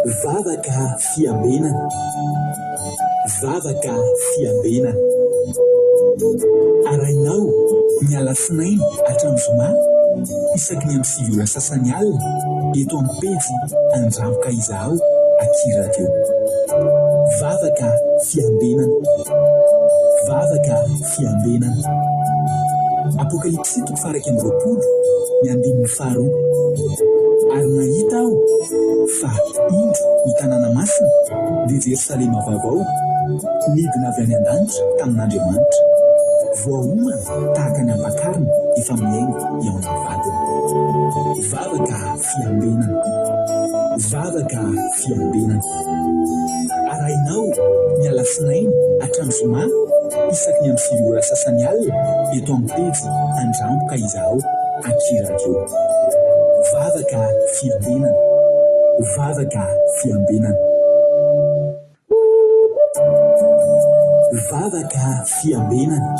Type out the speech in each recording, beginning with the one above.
Vavaka fiambenana, vavaka fiambenana. Arainao miala sinainy hatramin'ny zoma isaky ny amin'ny sivy ora sasany alina eto amin'ny pejy Andramboka Izaho Aky Radio. Vavaka fiambenana, vavaka fiambenana. Apokalipsy 1:20 ny andininy faharoa. Ary nahita aho fa indro ny tanàna masina dia Jerosalema vaovao midina avy any an-danitra tamin'Andriamanitra, voaomana tahaka ny ampakarina efa miaingo eo amin'ny vadiny. Vavaka fiambenana, vavaka fiambenana. Arainao miala sinainy hatramin'ny zoma isaky ny amin'ny sivy ora sasany alina eto amin'ny pejy Andramboka Izaho Aky Radio. Vavaka fiambenana, vavaka fiambenana. Vavaka fiambenana,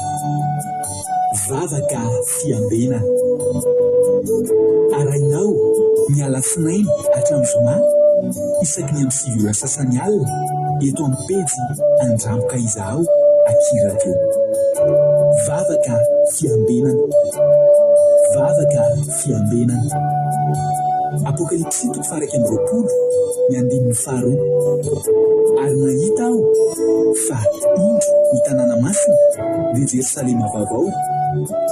vavaka fiambenana. Arainao miala sinainy hatramin'ny zoma isaky ny amin'ny sivy ora sasany alina eto amin'ny pejy Andramboka Izaho Aky Radio. Vavaka fiambenana, vavaka fiambenana. Apokalipsy 1:20 ny andininy faharoa. Ary nahita aho fa indro ny tanàna masina dia Jerosalema vaovao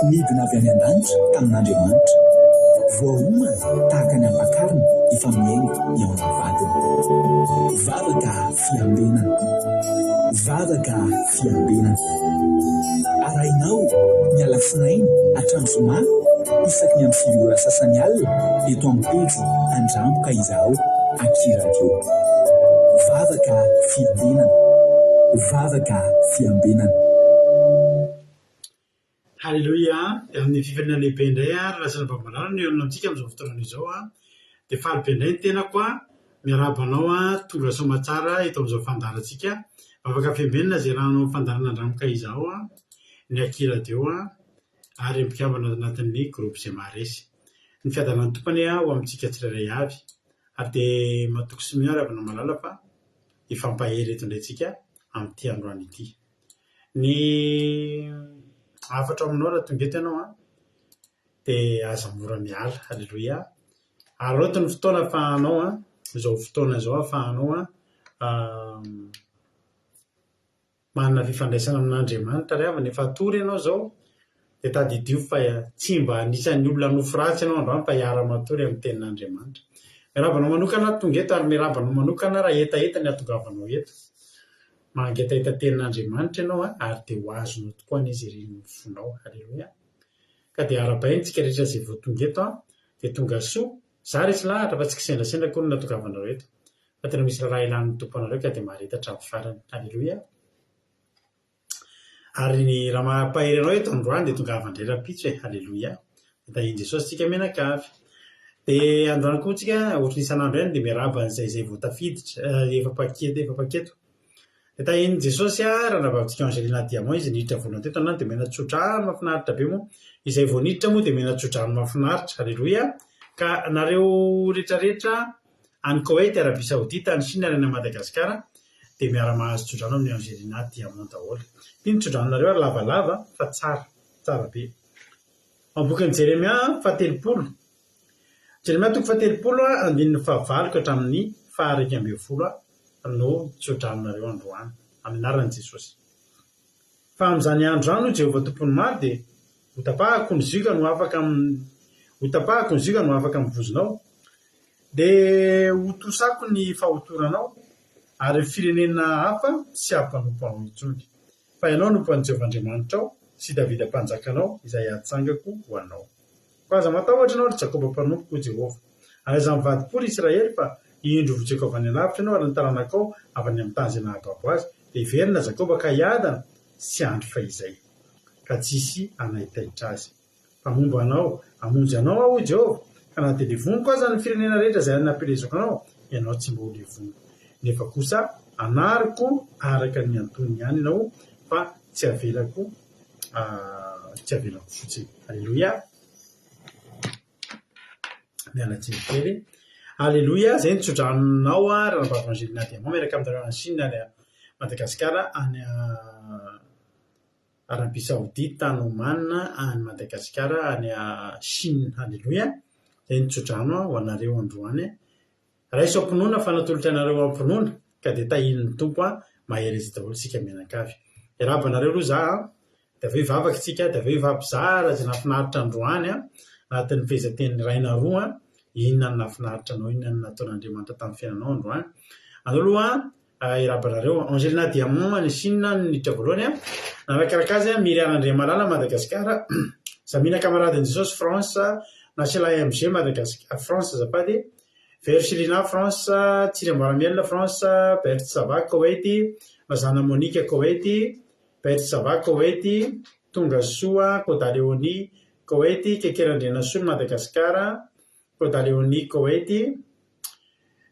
midina avy any an-danitra tamin'Andriamanitra, voaomana tahaka ny ampakarina efa miaingo eo amin'ny vadiny. Vavaka fiambenana, vavaka fiambenana. Arainao miala sinainy hatramin'ny zoma isaky ny amin'ny sivy ora sasany alina eto amin'ny pejy Andramboka Izaho Aky Radio. Vavaka fiambenana, vavaka fiambenana. Halleluja. Amin'ny fifaliana lehibe indray ary lasana bambalana no eo amintsika amin'izao fotoana izao dia falibe indray ny tenako miarabanao tonga somatsara eto amin'izao fandarantsika vavaka fiambenana zay raha no fandarana Andramboka Izaho ny Aky Radio ary mpikambana anatin'ny groupe izay maharesy. Ny fiadanan'ny tompany ho amintsika tsirairay avy ary dia matoky sy miaro avy malala fa ifampahery eto indray tsika amin'ity androany ity. Ny afatra aminao raha tonga eto ianao dia aza mora miala. Halleluja. Ary ohaty ny fotoana ahafahanao izao fotoana izao ahafahanao manana fifandraisana amin'Andriamanitra ry havana efa atory ianao izao dia tadidio fa tsy mba anisan'ny olona nofo ratsy ianao androany fa hiara-matory amin'ny tenin'Andriamanitra. Mirabanao manokana tonga eto ary mirabanao manokana raha etaeta ny atongavanao eto. Mangetaeta tenin'Andriamanitra ianao ary dia ho azonao tokoa ny izy ireny fonao. Halleluja. Ka dia ara-baintsika rehetra izay vao tonga eto dia tonga soa. Za resy lahatra fa tsy kisendrasendra koa no natongavanareo eto. Fa tena misy raha ilan'ny tomponareo ka dia maharetatra amin'ny farany. Halleluja. Ary ny raha mampahery anao eto androany dia tonga avandrera-pitso. Halleluja. Da in Jesosy tsika menakavy. Dia androany koa tsika ohatry isan'andro ihany dia miaraba izay vao tafiditra efa paketo. Dia tahiny Jesosy raha navavintsika Angelina Diamant izy niditra voalohany teto anany dia mena tsodrano mahafinaritra be moa. Izay vao niditra moa dia mena tsodrano mahafinaritra. Halleluja. Ka nareo rehetrarehetra any Koweït, Arabia Saodita, any Chine ary any Madagasikara dia miara-mahazo tsodrano amin'ny Angelina Diamant daholo. Ity ny tsodranonareo ary lavalava fa tsara be. Ambokin'ny Jeremia 30. Jeremia 30 andininy 9 ka hatramin'ny 9 no tsodranonareo androany amin'ny anaran'i Jesosy. Fa amin'izany andro any Jehovah tompony maro dia hotapahako ny zika no afaka mivozonao dia hotosako ny fahotoranao ary firenena hafa tsy hampanompo anao intsony. Fa ianao no mpan'ny Jehovah Andriamanitrao sy Davida mpanjakanao izay hatsangako ho anao. Fa aza matahotra ianao ry Jakoba mpanompoka Jehovah. Ary aza mivadi-poly Israely fa indro votseko avy any alavitra ianao ary ny taranakao avy any amin'ny tany izay nahababo azy dia hiverina Jakoba ka hiadana sy andro fa izay ka tsisy anahitaitra azy. Fa momba anao hamonjy anao aho Jehovah ka na dia levoniko aza ny firenena rehetra izay nampirezoko anao ianao tsy mba ho levoniko. Nefa kosa anariko araka ny antoniny ihany ianao fa tsy avelako fotsiny. Halleluja. Miala tsiny kely. Alleloia, zay nitsodranonao a raha nampavangelina diamant miaraka aminareo any Chine any Madagasikara any Arabie Saoudite, any Oman, any Madagasikara, any Chine. Alleloia, zay nitsodrano ho anareo androany. Raiso ampinoana fa natolotra anareo ampinoana ka dia tahin'ny tompo mahery izy daholo sika mianakavy. Irabanareo aloha za dia aveo hivavaka tsika, dia aveo hivampizara izay nafinaritra androany anatin'ny fehezanten'ny raina roa inona no nafinaritra anao, inona no nataon'Andriamanitra tamin'ny fiainanao androany. Andao aloha irabanareo Angelina Diamant any Chine niditra voalohany narakaraka azy Myrian'Andriamalala Madagasikara, Zamina Camarade Jesosy France, Nachela MG Madagasikara France azafady, Versilina France, Tsirambaramiel France, Berthe Sava Koweïty, Mazana Monique Koweïty, Berthe Sava Koweïty, Tongasoa Kodaleoni Koweïty, Kekerandriana Soly Madagasikara, Kodaleoni Koweïty,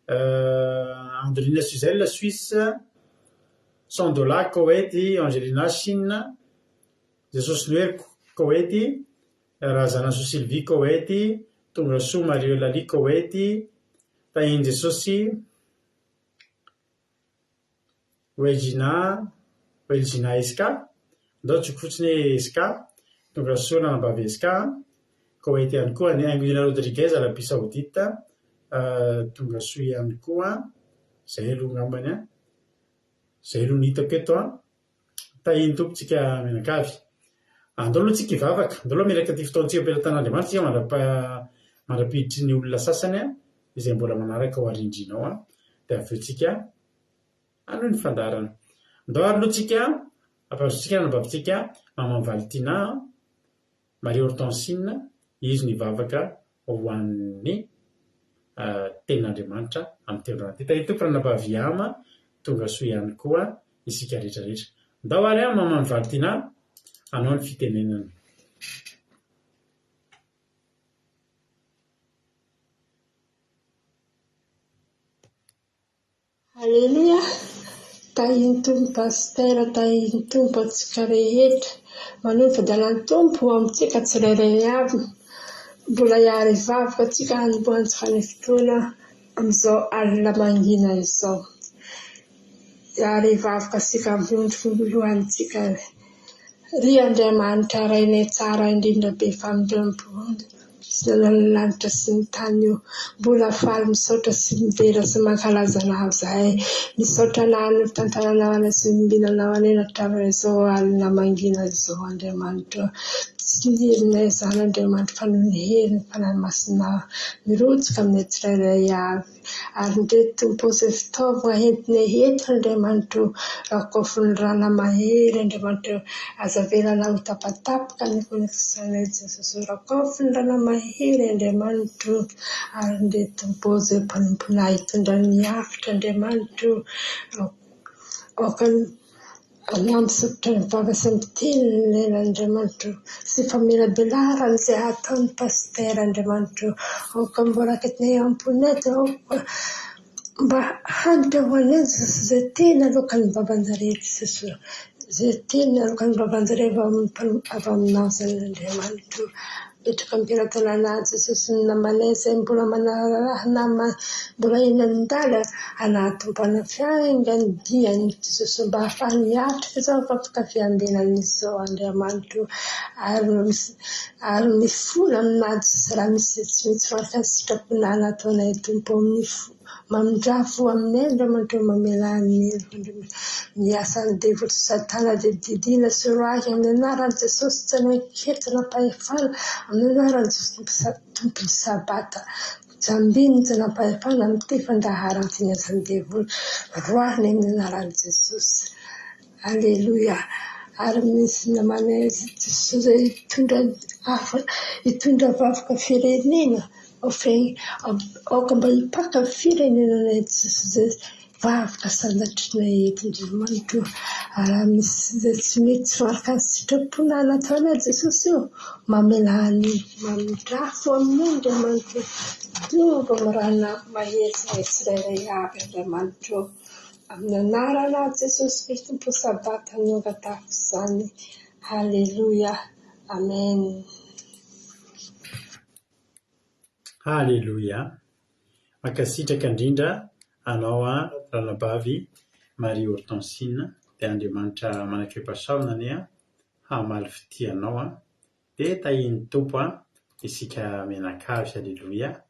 Angelina Suzelle Suisse, Sandola Koweïty, Angelina Chine, Jesosy Luer Koweïty, Razana Sylvie Koweïty, Tongasoa Mario Lali Koweïty, Tahin Jesosy, Welgina Eska, ndao tsoko fotsiny Eska, Tongasoa nanambavy Eska, Koweïty ihany koa ny Anguilla Rodriguez Arabie Saoudite, Tongasoa ihany koa, zay aloha ngambany zay aloha ny hitako eto tahiny tompontsika mianakavy. Andao aloha tsika hivavaka, andao aloha miaraka ty fotoantsika ampelantan'Andriamanitra tsika mandrapiditry ny olona sasany izay mbola manaraka ho arindrinao dia aveo tsika aloha ny fandarana. Andao aloha tsika ampazotsika nanambavitsika Maman Valentina Marie Hortensine, izy nivavaka ho an'ny tenin'Andriamanitra amin'ny tenin'Andriamanitra. Tahiny tompo nanambavy ama Tongasoa ihany koa isika rehetrarehetra. Andao ary Maman Valentina anao ny fitenenana. Alleluia, tahiny tompo pasitera, tahiny tompo atsika rehetra, manohy fadialan'ny tompo amintsika tsirairay avy, mbola hiary hivavaka atsika hanombohantsika ny fotoana amin'izao alina mangina izao. Hiary hivavaka asika amin'ny voalohantsika ry Andriamanitra rainay tsara indrindra be famindrampy sy nanana lanitra sy ny tany io, mbola faly misaotra sy midera sy mankalaza anao zahay, misaotra anao ny tantaranao any sy mimbinanao any hatramin'izao alina mangina izao Andriamanitra. Tsy nierinay izany Andriamanitra fa noho ny hery ny fanahy masinao mirotsaka amin'ny tsirairay avy, ary ndreto tompo izay fitaovana entinay eto Andriamanitra, rakofy ny rana mahery Andriamanitra, azavelana ho tapatapaka ny koneksiyonay Jesosy, rakofy ny rana mahery Andriamanitra, ary ndreto tompo izay mpanomponay hitondra ny hafitra Andriamanitra, aokany anampisotra ny vava sy miteny nen'Andriamanitra sy famelabelara izay ataon'ny pasitera Andriamanitra, aokany mbola ketinay amponety aoka mba hanitra ho anay izay tena alokan'ny babanjareo Jesosy, izay tena alokan'ny babanjareo avy aminao izany Andriamanitra. Petraka ampelantanana Jesosy ny namanay izay mbola manarahana mbola eny an-dala anatomboana fiaingany diany Jesosy, mba ahafahany hiatrika izao afaka fiambenan'izao Andriamanitra, ary mifola aminady Jesosy raha misy tsy mitsy sitrapona nataonay tompo mamindrafo aminay Andriamanitra, mamela ny asany devoly Satana dia didina sy roahy amin'ny anaran'i Jesosy, tsy nanketsana pahefana amin'ny anaran'i Jesosy tompony sabata, jambiny tsy nampahefana amin'ity fandaharana ty asany devoly roahiny amin'ny anaran'i Jesosy. Alleluia. Ary misy namanay Jesosy izay hitondra vavaka firenena, aoka mba hipaka firenenanay Jesosy izay vavaka sandatrinay eto Andriamanitra, ary misy izay tsy mety marika ny sitrapona nataonay Jesosy io, mamelany mamindrafo amin'ny Andriamanitra, dova mirana mahery sy tsirairay avy Andriamanitra, amin'ny anarana Jesosy Kristy tompo sabata nongatako izany. Halleluia, amen. Halleluia. Mankasitraka indrindra anao ranabavy Marie Hortensine, dia Andriamanitra manakipasahona anie hamaly fitianao dia tahiny tompo isika mianakavy. Halleluia.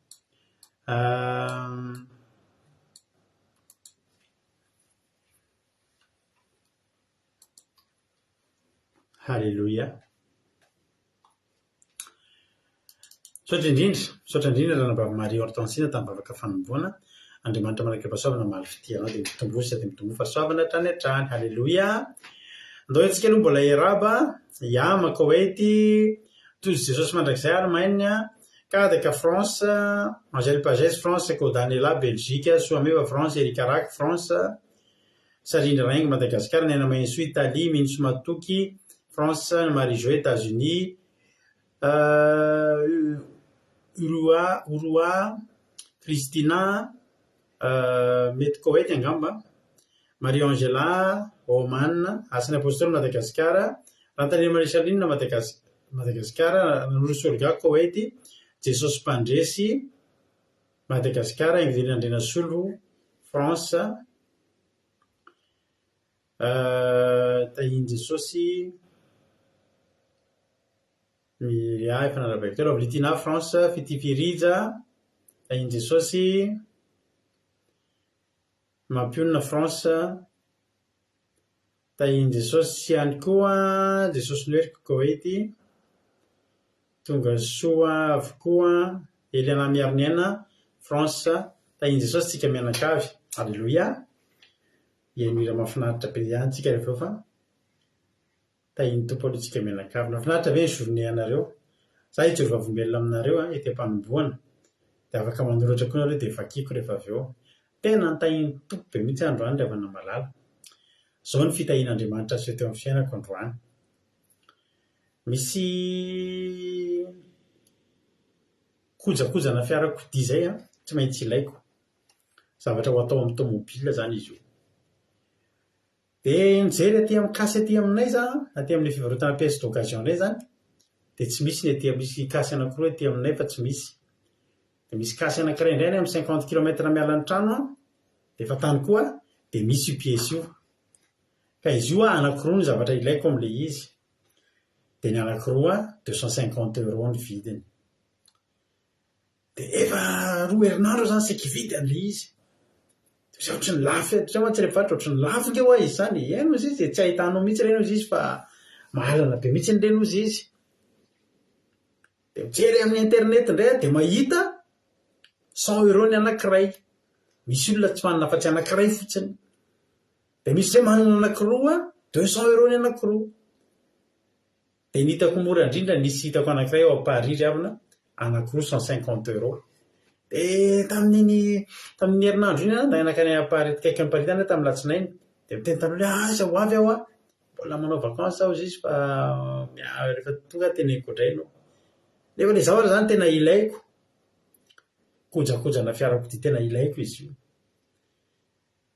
Halleluia. Saotra indrindra ranabavy Marie Hortensine tamin'ny vavaka fanomboana. Andriamanitra manakipasahona hamaly fitianao dia mitombo sady mitombo fahasoavana hatrany hatrany. Halleluia. Andao antsika aloha mbola iaraba iama Koweïty toy Jesosy mandrakizay Allemagne, Kadaka France, Angèle Pagès France, Kodaniela Belgique, Soameva France, Erika Rak France, Sarina Reng Madagascar, Nena Mainso Italie, Minso Matoky France, Marie-Jo États-Unis, Urua Christina mety Koweïty angamba, Marie-Angela Oman, Asina Apostole Madagascar, Rantanina Marie-Chaline Madagascar, Nurusolga Koweïty, Jesosy Pandresy Madagascar, Ingrid Andrena Solo France, tahiny Jesosy efa nanarabeko telo, Avlitina France, Fitifirija, tahiny Jesosy Mampionina France, tahiny Jesosy ihany koa Jesosy Noeriko Koweïty, tonga soa avokoa Eliana Miarniana France, tahiny Jesosy tsika mianakavy. Halleluia. Ianira mahafinaritra be ihany tsika rehefa fa tahiny tompo aloha tsika mianakavy. Mahafinaritra ve ny journée anareo? Za hijery vavolombelona aminareo ety am-panomboana dia afaka manoratra koa nareo dia vakiko rehefa avy eo. Tena tahiny tompo be mihitsy androany rehefa namalala. Zao ny fitahin'Andriamanitra aseho teo amin'ny fiainako androany. Misy kojakojana fiarakodia izay tsy maintsy ilaiko. Zavatra ho atao amin'ny tomobile zany izy io. Dia nijery aty amin'ny kasy aty aminay aty amin'ny fivarotana pièce d'occasion indray zany, dia tsy misy ny aty misy kasy anankiroa aty aminay fa tsy misy. Dia misy kasy anankiray indray amin'ny 50 km miala ny trano dia efa tany koa dia misy io pièce io. Ka izy io anankiroa ny zavatra ilaiko amin'ilay izy. Dia ny anankiroa 250 € ny vidiny. Dia efa 2 herinandro zany saika hividy an'ilay izy. Dia ohatrany lafo, tsy rehefa ohatrany lafo nke hoa izy zany. Eno izy izy dia tsy ahitanao mihitsy reno izy fa mahalana be mihitsy ny reno izy izy. Dia mijery amin'ny internet indray dia mahita 100 € ny anankiray. Misy olona tsy manana afa-tsy anankiray fotsiny. Dia misy izay manana anankiroa 200 € ny anankiroa. Dia ny hitako mora indrindra nisy hitako anankiray ao Paris ravina anankiroa 150 €. Dia tamin'ny herinandro iny da anakany Paris kaiky amin'ny Paris tany tamin'ny latsinainy. Dia miteny tan'olona aza ho avy aho mbola manao vakansy aho izy fa rehefa tonga teneniko indray no. Nefa ilay zavatra zany tena ilaiko. Kojakojana fiarakodia tena ilaiko izy io.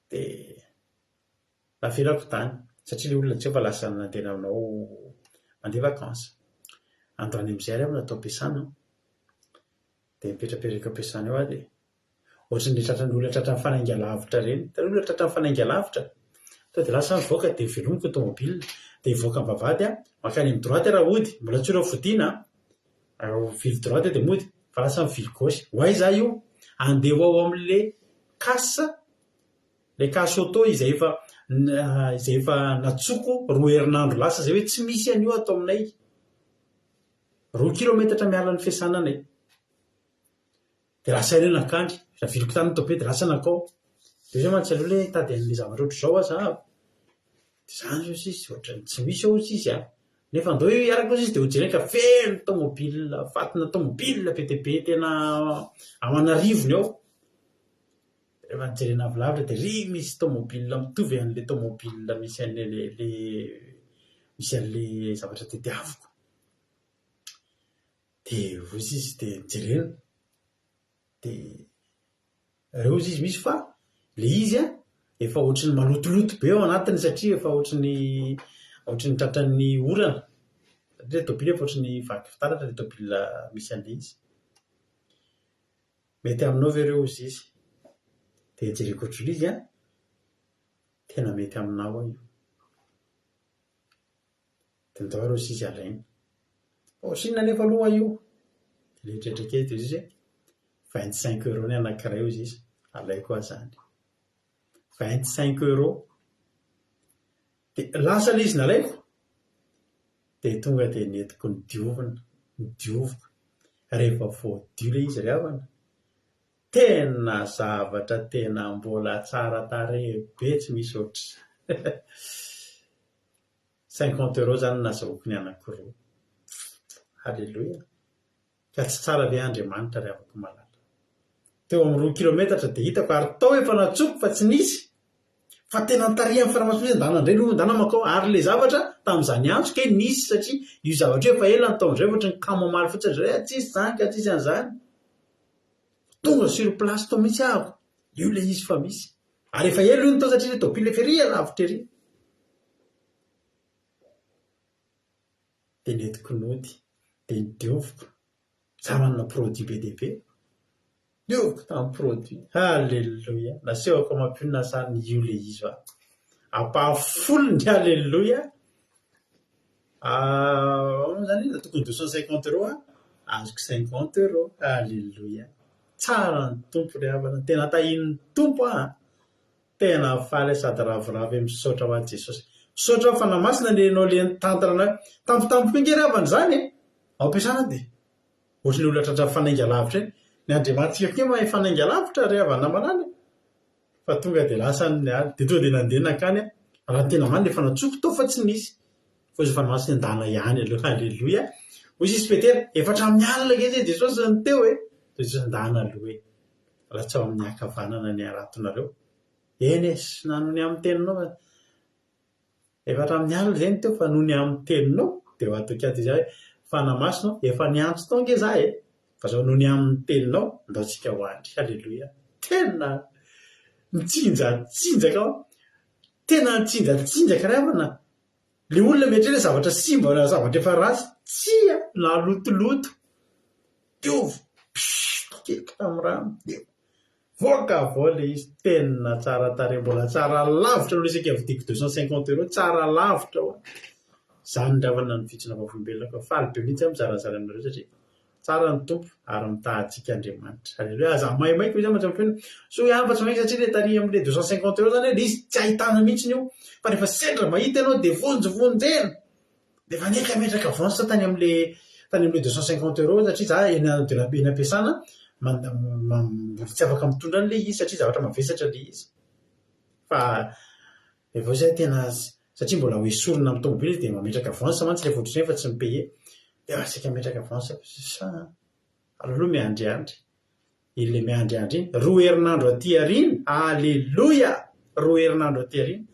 Dia naferako tany satria ilay olona tsy efa lasa nantena aminao mandeha vakansy. Androany amin'izay aho natao ampiasana. Dia mipetrapetraka ampiasana eo dia ohatran'ny tratran'ny olona tratran'ny fanainga-lavitra reny. Tany olona tratran'ny fanainga-lavitra. Tonga dia lasa mivoaka dia velomiko ny tomobile. Dia mivoaka amin'ny vavahady makany amin'ny droite raha hody. Mbola tsy ireo fodiana. Vily droite dia mody. Fa lasa mivily gauche. Hoay za io andeha ao amin'ilay kasa. Ilay kasa auto izay efa natsoko 2 herinandro lasa izay hoe tsy misy an'io atao aminay. 2 kilometatra miala ny fiasananay. Dia lasa ilay nakandry. Viliko tany tope dia lasa nakao. Dia izay mantsy aloha hoe tady an'ilay zavatra ohatr'izao aza. Dia izany izy ohatrany tsy misy ao izy nefa andao io iarako izy dia hojerena ka feno tomobile, fatina tomobile be dia be tena amanarivony ao. Rehefa nijerena avy lavitra dia ry misy tomobile mitovy an'ilay tomobile misy an'ilay zavatra tediaviko. Dia hozy izy dia nijerena. Dia reo izy misy fa ilay izy efa ohatrany malotoloto be ao anatiny satria efa ohatrany tratran'ny orana. Satria tobile efa ohatrany vaky fitaratra ilay tobile misy an'ilay izy. mety aminao ve ireo izy izy dia jereko ohatr' izy tena mety aminao io dia midao ireo izy alaina sinona nefa aloha io dia letretraketo izy hoe 25 € ny anankiray izy izy alaiko aho zany 25 € dia lasa le izy nalaiko dia tonga dia netiko nidiovoka rehefa voadio le izy ravana tena zavatra tena mbola tsara tarehy be tsy misy oatra 50 € zany nazahoako ny anankiroa. Halleluia. Ka tsy tsara ve Andriamanitra ry avako malala teo amin'ny 2 kilometatra dia hitako ary tao efa natsoko fa tsy nisy fa tena nitariha amin'ny faramasoa ndana indray no ndana makao ary le zavatra tamin'izany andro ke nisy satria io zavatra efa ela ny taon'izay ohatry ny kamo mamaly fotsiny zay tsisy zany ka tsisy an'izany tonga sur place tao mihitsy ahako io le izy fa misy ary efa elo io ny tao satria le tobile feria lavitra ery dia netiko nody dia nidioviko za manana produit be dia be dioviko tamin'ny produit. Halleluia. Nasehoko mampionina sany io le izy va ampahafolony. Halleluia. Zany izy tokony 250 € azoko 50 €. Halleluia. Tsara ny tompo ry havana tena tahin'ny tompo tena faly sady ravoravo misaotra ho an'i Jesosy. Misaotra ho fanamasina nenao le tantarana tampotampo ingery havana zany ampiasana dia ohatry ny olona tratra fanainga lavitra eny ny Andriamanitra ke mahay fanainga lavitra ry havana manany fa tonga dia lasa ny ali dia tonga dia nandeha nakany raha tena many efa natsoko tao fa tsy nisy fa izy fanamasina andana ihany aloha. Halleluia. Hoy izy Petera efatra amin'ny alina ke Jesosy ny teo Jesosy andana aloha raha tsy ao amin'ny akavanana ny aratonareo eny sy nanony amin'ny teninao efatra amin'ny alina izay ny teo fa noho ny amin'ny teninao dia ho atao kiady izy fanamasina efa niantso tao nge za fa zao noho ny amin'ny teninao ndaotsika ho andry. Halleluia. Tena mitsinjatsinjaka tena mitsinjatsinjaka ry havana le olona mety hoe zavatra simba na zavatra efa rasy tsia na lotoloto diovo keka tamin'ny rano voaka avao le izy tena tsara tarehy mbola tsara lavitra no resaka vidiko 250 € tsara lavitra zany ravana ny fitsina vavolombelona fa faly be mihitsy mizarazara aminareo satria tsara ny tompo ary mitahantsika Andriamanitra. Halleluia. Aza maimaiko izy matsampiona so ihany fa tsy maintsy satria le tarihy amin'le 250 € zany le izy tsy ahitana mihitsy io fa rehefa sendra mahita ianao dia vonjevonjena dia efa neka metraka avansa tany amin'le 250 € satria za eny ampiasana tsy afaka mitondra an'le izy satria zavatra mavesatra le izy fa efa zay tena satria mbola ho esorina amin'ny tomobily dia mametraka avansa mantsy le fotriny fa tsy mipaye dia asika metraka avansa aloha miandriandry ilay miandriandry iny 2 herinandro aty arina. Halleluia. 2 herinandro aty arina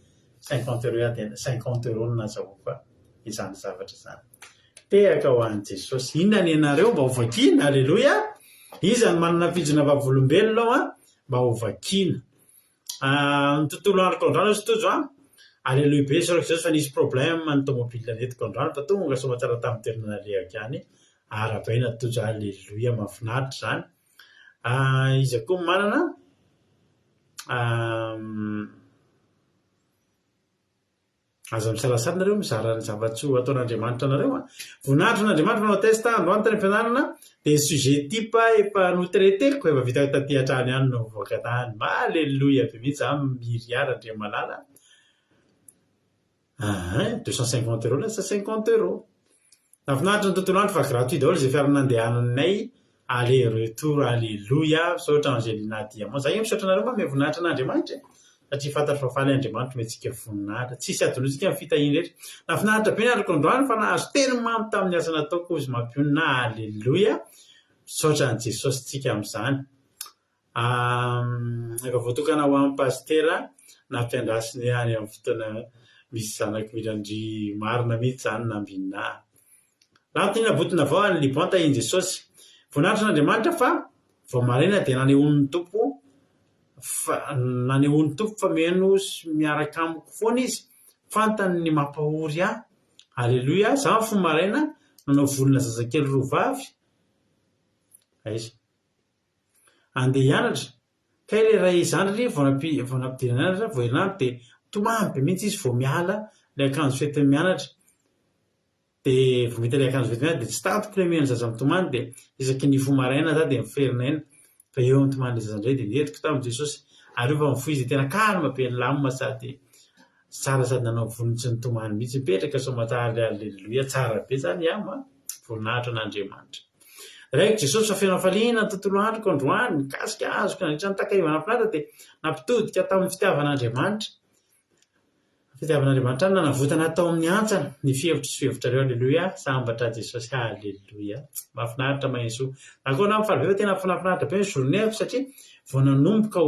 50 € no nazahoako izany zavatra zany tehaka ho an'i Jesosy. Inona ny anareo mba ho vakiana. Halleluia. Izany manana fijona vavolombelona mba ho vakiana ny tontolo androko andrano sy tojo Halleluia be sorako Jesosy fa nisy problème ny tomobile netiko andrano fa tonga soa matsara tamin'ny toerana lehaka any arabaina tojo. Halleluia. Mahafinaritra zany. Izy koa manana aza misalasary nareo mizara ny zava-tsy ataon'Andriamanitra nareo voninahitra n'Andriamanitra manao testa androany tany ampianarana dia sujet type efa notreteko efa vita taty hatrany ihany no mivoaka tany. Halleluia be mihitsy za miriary Andria malala 250 € lasa 50 €. Nafinaritra ny tontolo andro fa gratuit daholo izay fiara-nandehananay aller retour. Halleluia. Misaotra Angelina Diamant za misaotra nareo fa mivoninahitra n'Andriamanitra satria fantatra fa faly Andriamanitra mentsika voninahitra tsisy adolotsika amin'ny fitahiny rehetra. Nafinaritra be ny androko androany fa nahazo teny mamy tamin'ny asa nataoko izy mampionina. Halleluia. Misaotra ny Jesosy tsika amin'izany. Efa voatokana ho amin'ny pastera na mpiandrasiny any amin'ny fotoana misy zanako mirandry marina mihitsy zany nambinina lantiny nabotona avao any Liban tahiny Jesosy. Voninahitra n'Andriamanitra fa vao maraina dia nanehon'ny tompo fa meno miaraka amiko foana izy fantany ny mampahory ahy. Halleluia. Za fo maraina nanao volona zazakely 2 vavy andeha hianatra ka le ray zandry voanampidirana ianatra voherinandro dia tomampy mihitsy izy vao miala le akanjo fetiny mianatra dia vao mita le akanjo fetiny mianatra dia tsy tatiko le mihana zaza mitomany dia isaky ny fomaraina za dia miferina ina fa eo mitomany le zazandray dia netiko tamin'i Jesosy ary io fa mifoy izy tena kalma be ny lamina sady tsara sady nanao vonintsy ny tomany mihitsy mipetraka somatary alleluia tsara be zany voninahitra an'Andriamanitra. Raiko Jesosy fa feno hafaliana ny tontolo androko androany mikasika azoko nandritra ny takahivana mahafinaritra dia nampitodika tamin'ny fitiavan'Andriamanitra. Fitiavan'Andriamanitra any nanavotana tao amin'ny antsana ny fihevitra sy fihevitrareo alleluia sambatra Jesosy alleluia mahafinaritra maheso nakoana amin'ny falibe fa tena finafinaritra be ny journée satria vao nanomboka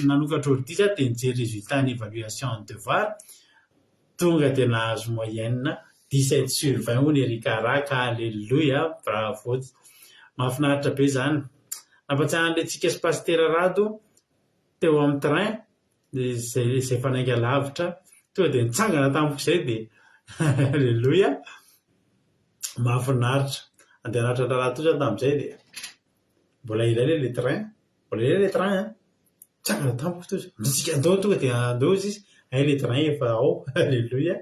nanokatra ordisa dia nijery résultat ny évaluation en devoir tonga dia nahazo moyenne 17/20 ho ny Erikaraka alleluia bravo mahafinaritra be zany nampatsiahy an'ilay tsika sy pasitera Rado teo amin'ny train izay fanainga lavitra tonga dia nitsangana tamiko izay dia alleluia mahafinaritra andeha anatra raha toy zany tamin'izay dia mbola ilay le train nitsangana tamiko toy nitsika andao tonga dia andao izy le train efa ao alleluia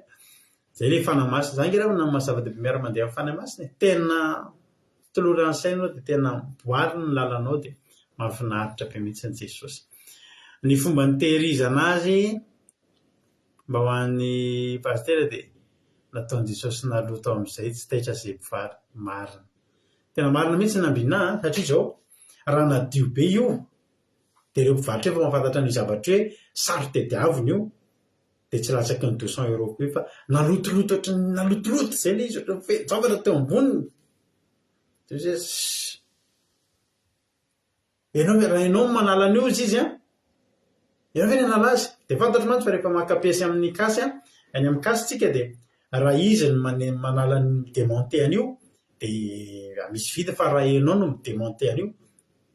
zay le fanamasina zany nge raha namasava-dehibe miara mandeha amin'ny fanamasina tena tolory ansainao dia tena boary ny lalanao dia mahafinaritra be mihitsy ny Jesosy. Ny fomba nitehirizana azy mba ho an'ny pasitera dia nataon'i Jesosy naloto amin'izay tsy taitra izay mpivary marina. Tena marina mihitsy nambina satria izao raha nadio be io dia ireo mpivarotra efa mahafantatra ny zavatra hoe sarotra tediavina io dia tsy latsaky ny 200 € koa fa nalotoloto izay le izy zavatra teo amboniny. Raha ianao manala an'io izy ianao ve nanala azy dia fantatra mantsy fa rehefa makapesy amin'ny kasy any amin'ny kasy tsika dia raha izy ny manala ny démonté an'io dia misy vita fa raha ianao no midémonté an'io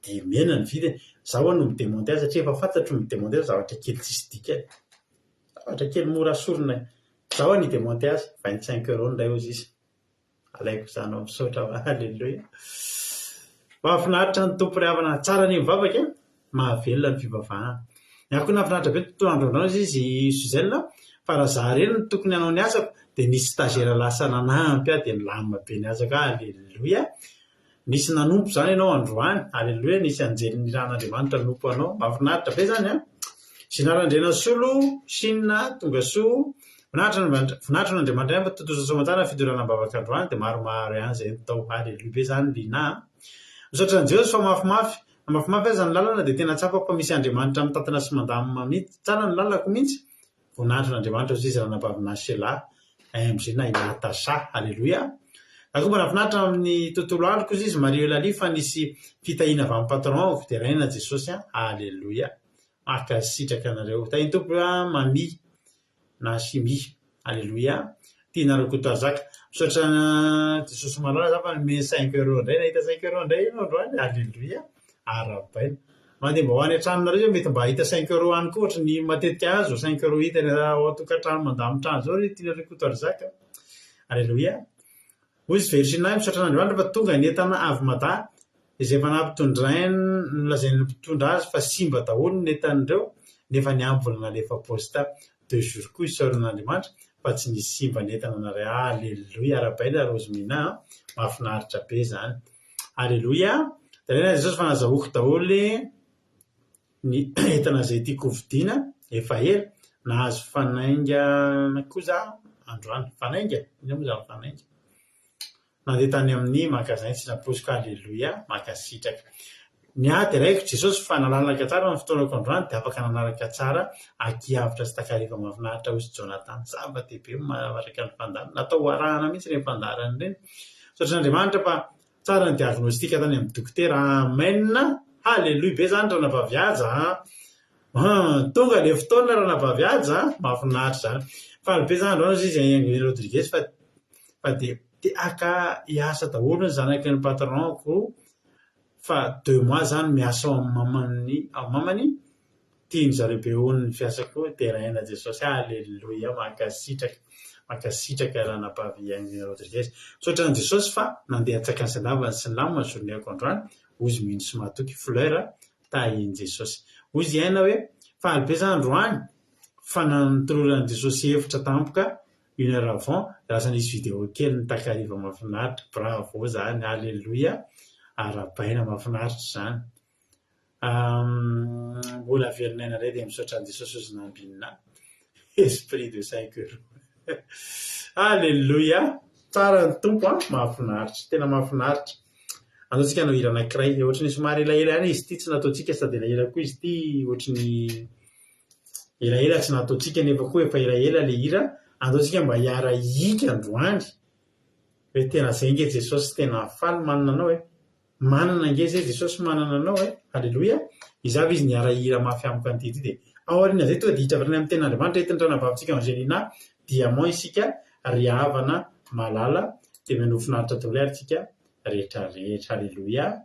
dia mena ny vidiny. Zaho no midémonté azy satria efa fantatro midémonté azy zavatra kely tsisy dikany zavatra kely mora sorona zaho ny démonté azy 25 € ndray ozy izy alaiko zany ao misaotra alleluia mahafinaritra ny tompo ry havana tsara ny mivavaka mahavelona ny fivavahana. Ny akoho nafinaritra be tontolo andro izy Suzelle fa raha zaho reny no tokony hanao ny asako dia nisy stagiaire lasa nanampy dia nilamina be ny azaka alleluia nisy nanompo zany ianao androany alleluia nisy anjely ny ran'Andriamanitra nompo anao mahafinaritra be zany Sinarandrena solo Sina tonga soa Vinahitra n'Andriamanitra ihany fa totoza soamantsara fidorana bavaka androany dia maromaro ihany izay tao alleluia be zany lina misaotra ny Jesosy fa mafimafy aza ny lalana dia tena tsapa fa misy Andriamanitra mitatana sy mandamina mihitsy tsara ny lalako mihitsy voninahitra n'Andriamanitra ozy izy raha nampavina Sela amin'izay na Natasha alleluia akoa mba nafinaritra amin'ny tontolo androko izy Mario Lali fa nisy fitahiana avy amin'ny patron fiteraina Jesosy alleluia makasitraka anareo tahiny tompo mami na simi alleluia tia nareo toazaka misaotra Jesosy malala za fa nome 5 € indray nahita 5 € indray ianao androany alleluia arabaina mandeha mba ho any an-tranonareo mety mba hita 5 € any koa ohatra ny matetika azo 5 € hitany raha ao atokantrano mandamin-trano zao tianareo toazaka alleluia hoy izy versinay misaotra n'Andriamanitra fa tonga ny entana avy mada izay efa nampitondrainy nolazainy mpitondra azy fa simba daholo ny entan'ireo nefa ny ambolana lefa posta 2 jours koa isaoran'Andriamanitra fa tsy nisy simba ny entana nareo alleluia arabaina Rosemina mahafinaritra be zany alleluia darena Jesosy fa nazahoako daholo ny entana izay tiako hovidiana efa ela nahazo fanainga koa za androany fanainga ina moa zany fanainga nandeha tany amin'ny magasin tsy naposika alleluia makasitraka ny ady raiko Jesosy fa nalalaka tsara ny fotoanako androany dia afaka nanaraka tsara akiavitra sy takariva mahafinaritra hozy Jonathan zava-dehibe maharaka ny fandarana natao arahana mihitsy reny fandarana ireny misaotra n'Andriamanitra fa tsara ny diagnostika tany amin'ny dokotera amen alleluia be zany raha navaviaja tonga le fotoana raha navaviaja mahafinaritra zany fa be zany androany izy Angely Rodriguez fa dia aka hiasa daholo ny zanaky ny patronko fa 2 mois zany miasa ao amin'ny mamany tiany zareo be hono ny fiasako teraina Jesosy alleluia makasitraka raha napavy Angely Rodriguez misaotra ny Jesosy fa nandeha atsaka ny sandavany sy ny lamina ny journée-ko androany ozy mino sy mahatoky fleur tahiny Jesosy. Hoy izy haina hoe fahalibezandroany fa nanotoloran'i Jesosy hevitra tampoka 1 heure avant, lasa nisy vidéo kely nitakariva mahafinaritra. Bravo zany, alleluia, arabaina mahafinaritra zany. Mbola averinay indray dia misaotra an' Jesosy ozy nambinina esprit de saint-cœur. Alleluia, tsara ny tompo a, mahafinaritra, tena mahafinaritra. Andaontsika no hira anankiray, ohatrany somary elaela ihany izy ity, tsy nataontsika sady elaela koa izy ity, ohatrany elaela tsy nataontsika nefa koa efa elaela le hira. Andaontsika mba hiara hika androany hoe tena zay nge Jesosy tena faly manana anao manana nge zay Jesosy manana anao alleluia. Izavy izy niara hira mafy amiko an'ity dia aoriana zay tonga dia hitra avy amin'ny ten'Andriamanitra etin-drana vavintsika Angelina diamant isika ry havana malala dia mino finaritra daholo ary tsika rehetra rehetra alleluia.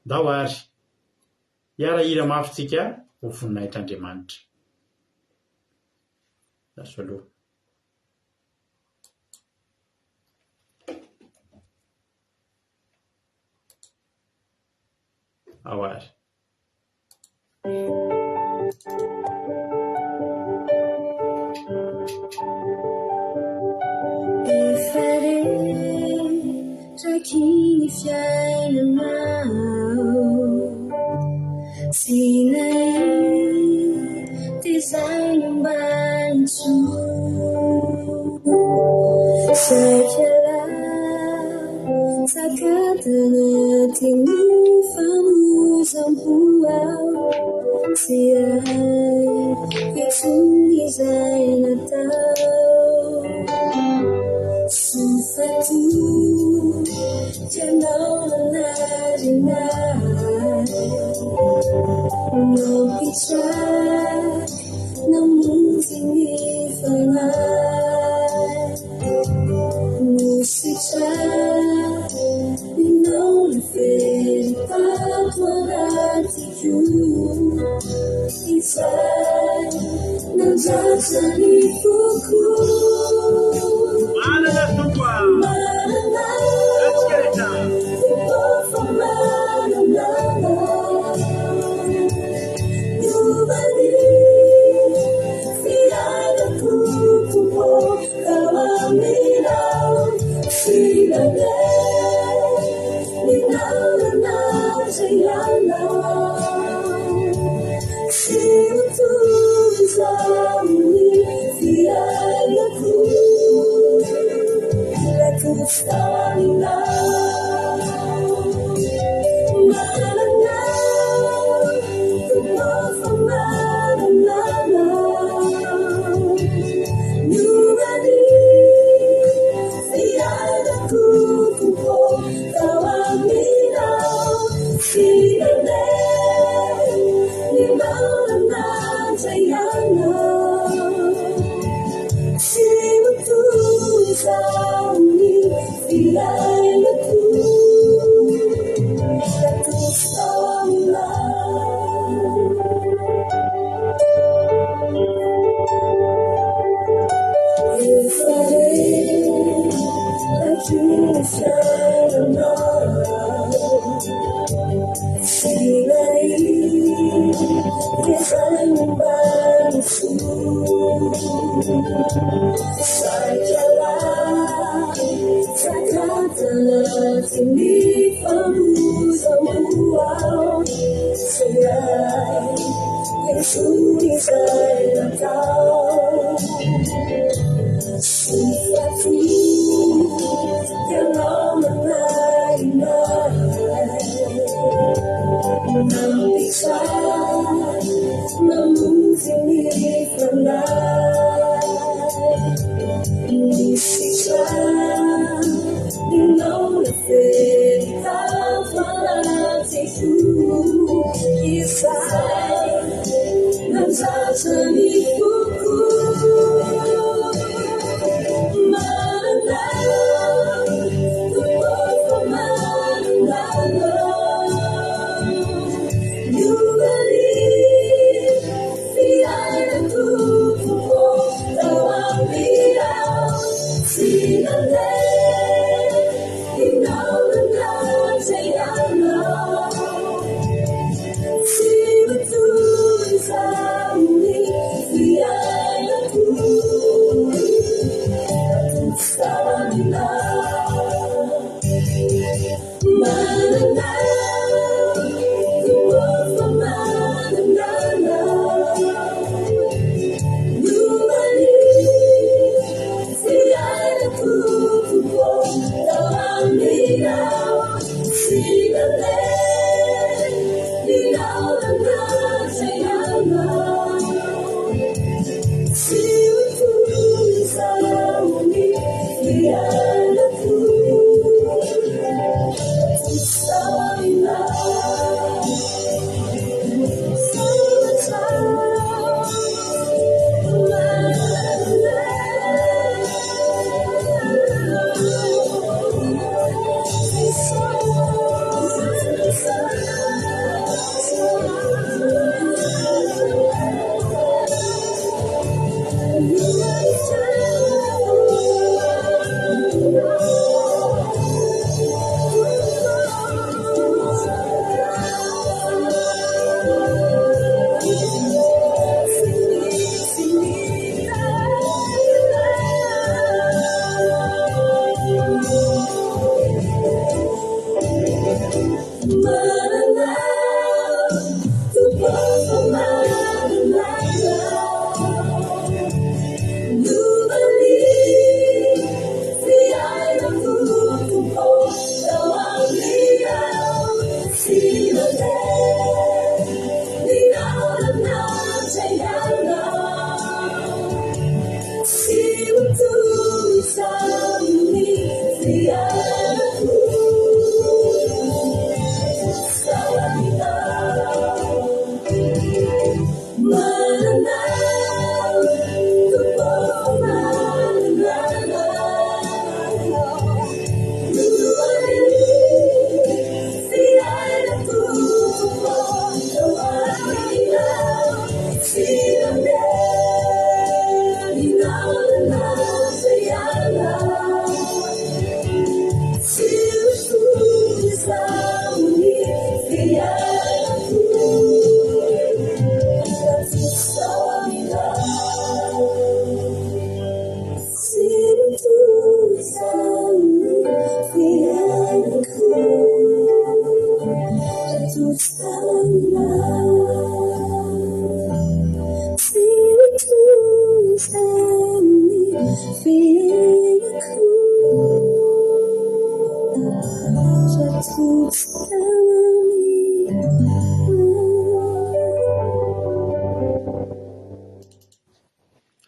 Ndao ary hiara hira mafy tsika ho voninahitr'Andriamanitra. Daso aloha. Ao ary. Efa retraky ny fiainanao, tsy nahy tezay nombanitso, saika anaty ny famozam-poao, tsy ay fetsony izay natao. Sofatu janao nanarinay, nampitrak namunti ny fanay, musitrak ninao naferitato anatiko, izay nanjajany foko.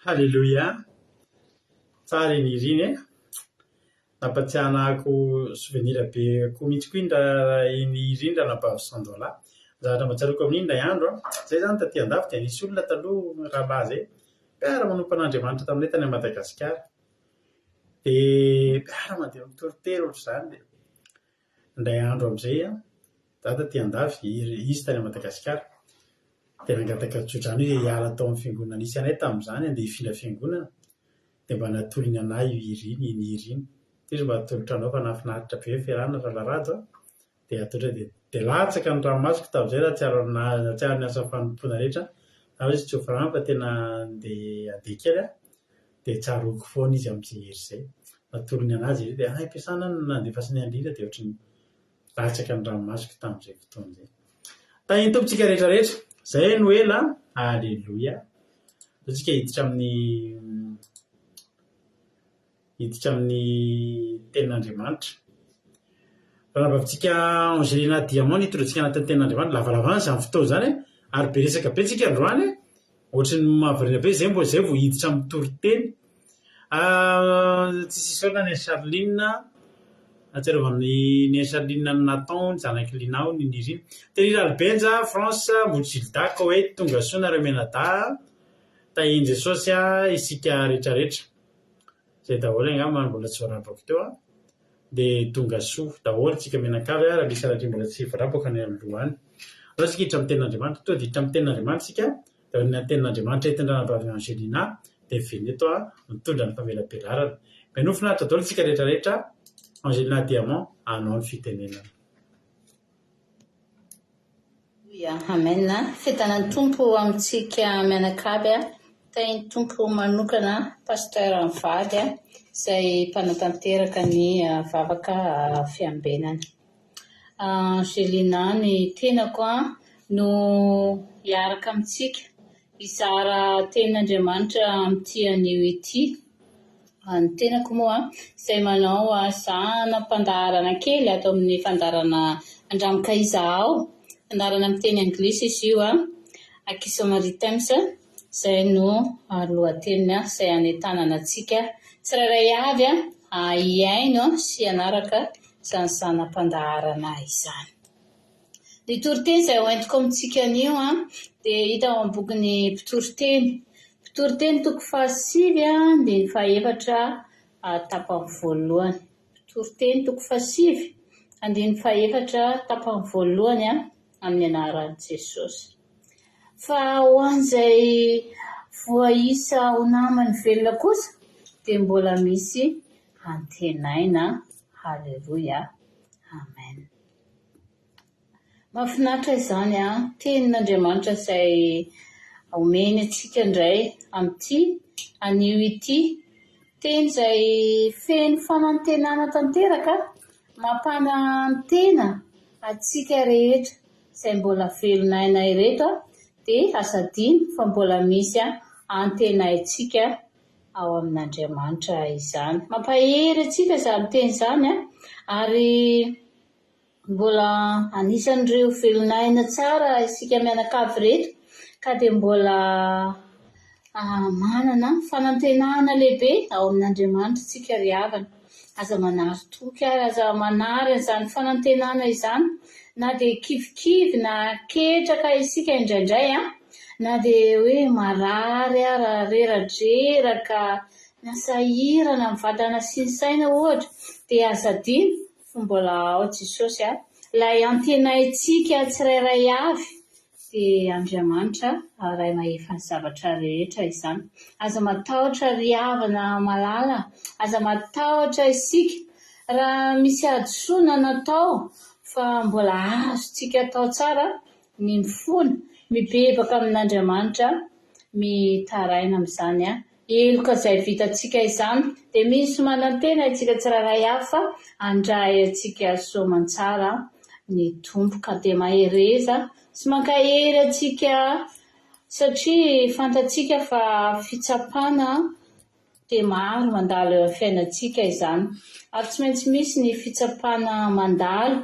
Halleluia. Tsara iny iriny nampatsiahana ako souvenir be ko mihitsy koa indra iny irindra nampahasandrola zahatra matsaroko amin'ny indray andro zay zany taty andafy dia nisy olona taloha rahalahy zay mpiara manompan'Andriamanitra taminay tany Madagasikara dia mpiara mandeha mitoritery ohatr' izany dia indray andro amin'izay za taty andafy izy tany Madagasikara dia nangataka tsodrano hoe hiala tao amin'ny fiangonana nisy anay tamin'izany andeha hifindra fiangonana dia mba natolony anay iny iriny izy mba atolotra anao fa nahafinaritra be fiarahana ralarado dia atolotra dia latsaka ny ranomasoko tamin'izay raha tsy ary ny asa fanompoana rehetra na hoe tsy tsofrano fa tena andeha kely dia tsaroko foana izy amin'izay hery izay natolony anazy izy dia ampiasana no nandefasany andrindra dia ohatry ny latsaka ny ranomasoko tamin'izay fotoana izay tahiny tompontsika rehetrarehetra zay no ela alleluia atsika hiditra amin'ny tenin'Andriamanitra raha nabavitsika Angelina Diamant nitondrantsika anatin'ny tenin'Andriamanitra lavalavana izany fotoana zany ary be resaka be tsika androany ohatry ny mahavariana be zay zay vao hiditra amin'ny toriteny tsy sisona ny Charline atsiarovany ny Charline Nathan ny zanaky Linao ny niriny Terry Albenja France Mojilda Koet tonga soa Remenada tahiny Jesosy isika rehetrarehetra zay daholo angamba mbola tsy voarabako teo dia tonga soa daholo tsika menakavy raha misy raha mbola tsy voarabaka ny alohan'ny raha tsika hiditra amin'ny tenin'Andriamanitra to dia hiditra amin'ny tenin'Andriamanitra tsika dia ny tenin'Andriamanitra entin-dranabavy Angelina dia Veneto mitondra ny famelabellarana menofinaritra daholo tsika rehetrarehetra Angelina Diamant anao ny fitenenana. Amen. Fitanany tompo amintsika mianakavy Tain'ny tompo manokana pasteur Mivady izay mpanatanteraka ny vavaka fiambenana. Angelina ny tenako no hiaraka amintsika izara tenin'Andriamanitra amin'ity anio ity. Ny tenako moa izay manao zana mpandaharana kely ato amin'ny fandarana Andramokaiza ao. Fandarana amin'ny teny anglisy izy io Aki Samaritansa, izay no lohateniny izay anentanana antsika tsirairay avy hiaino sy hanaraka izany zanam-pandaharana izany. Ny toriteny izay hoentiko amintsika anio dia hita ao amin'ny bokin'ny Mpitoriteny. Mpitoriteny toko 7 dia ny 4 tapany voalohany. Mpitoriteny toko 7 andiny 4 tapany voalohany amin'ny anaran'i Jesosy. Fa ho an'izay voaisa ho namany velona kosa dia mbola misy antenaina. Halleluja. Amen. Mahafinaritra izany tenin'Andriamanitra izay omeny antsika indray amin'ity anio ity. Teny izay feno fanantenana tanteraka, mampana antena atsika rehetra izay mbola velonaina ireto dia azadiny fa mbola misy antenaitsika ao amin'Andriamanitra izany. Mampahery atsika izany teny izany ary mbola anisan'ireo velonaina tsara isika mianakavy reto ka dia mbola manana fanantenana lehibe ao amin'Andriamanitra tsika ry havana. Aza manary toky ary aza manary izany fanantenana izany, na dia kivikivy na ketraka isika indraindray na dia hoe marary ara reradreraka nasahirana amin'ny vatana sy ny saina ohatra dia azadiny fa mbola ao Jesosy ilay antenaitsika tsirairay avy dia Andriamanitra ray mahefa ny zavatra rehetra izany. Aza matahotra ry havana malala, aza matahotra isika raha misy adisoana natao fa mbola azontsika atao tsara ny mifona mibebaka amin'Andriamanitra mitaraina amin'izany eloka izay vitantsika izany dia misy manantena itsika tsirairay avy fa handray atsika soamantsara ny tompoka dia mahereza sy mankahery atsika satria fantatsika fa fitsapana dia maro mandalo eo amin'ny fiainantsika izany ary tsy maintsy misy ny fitsapana mandalo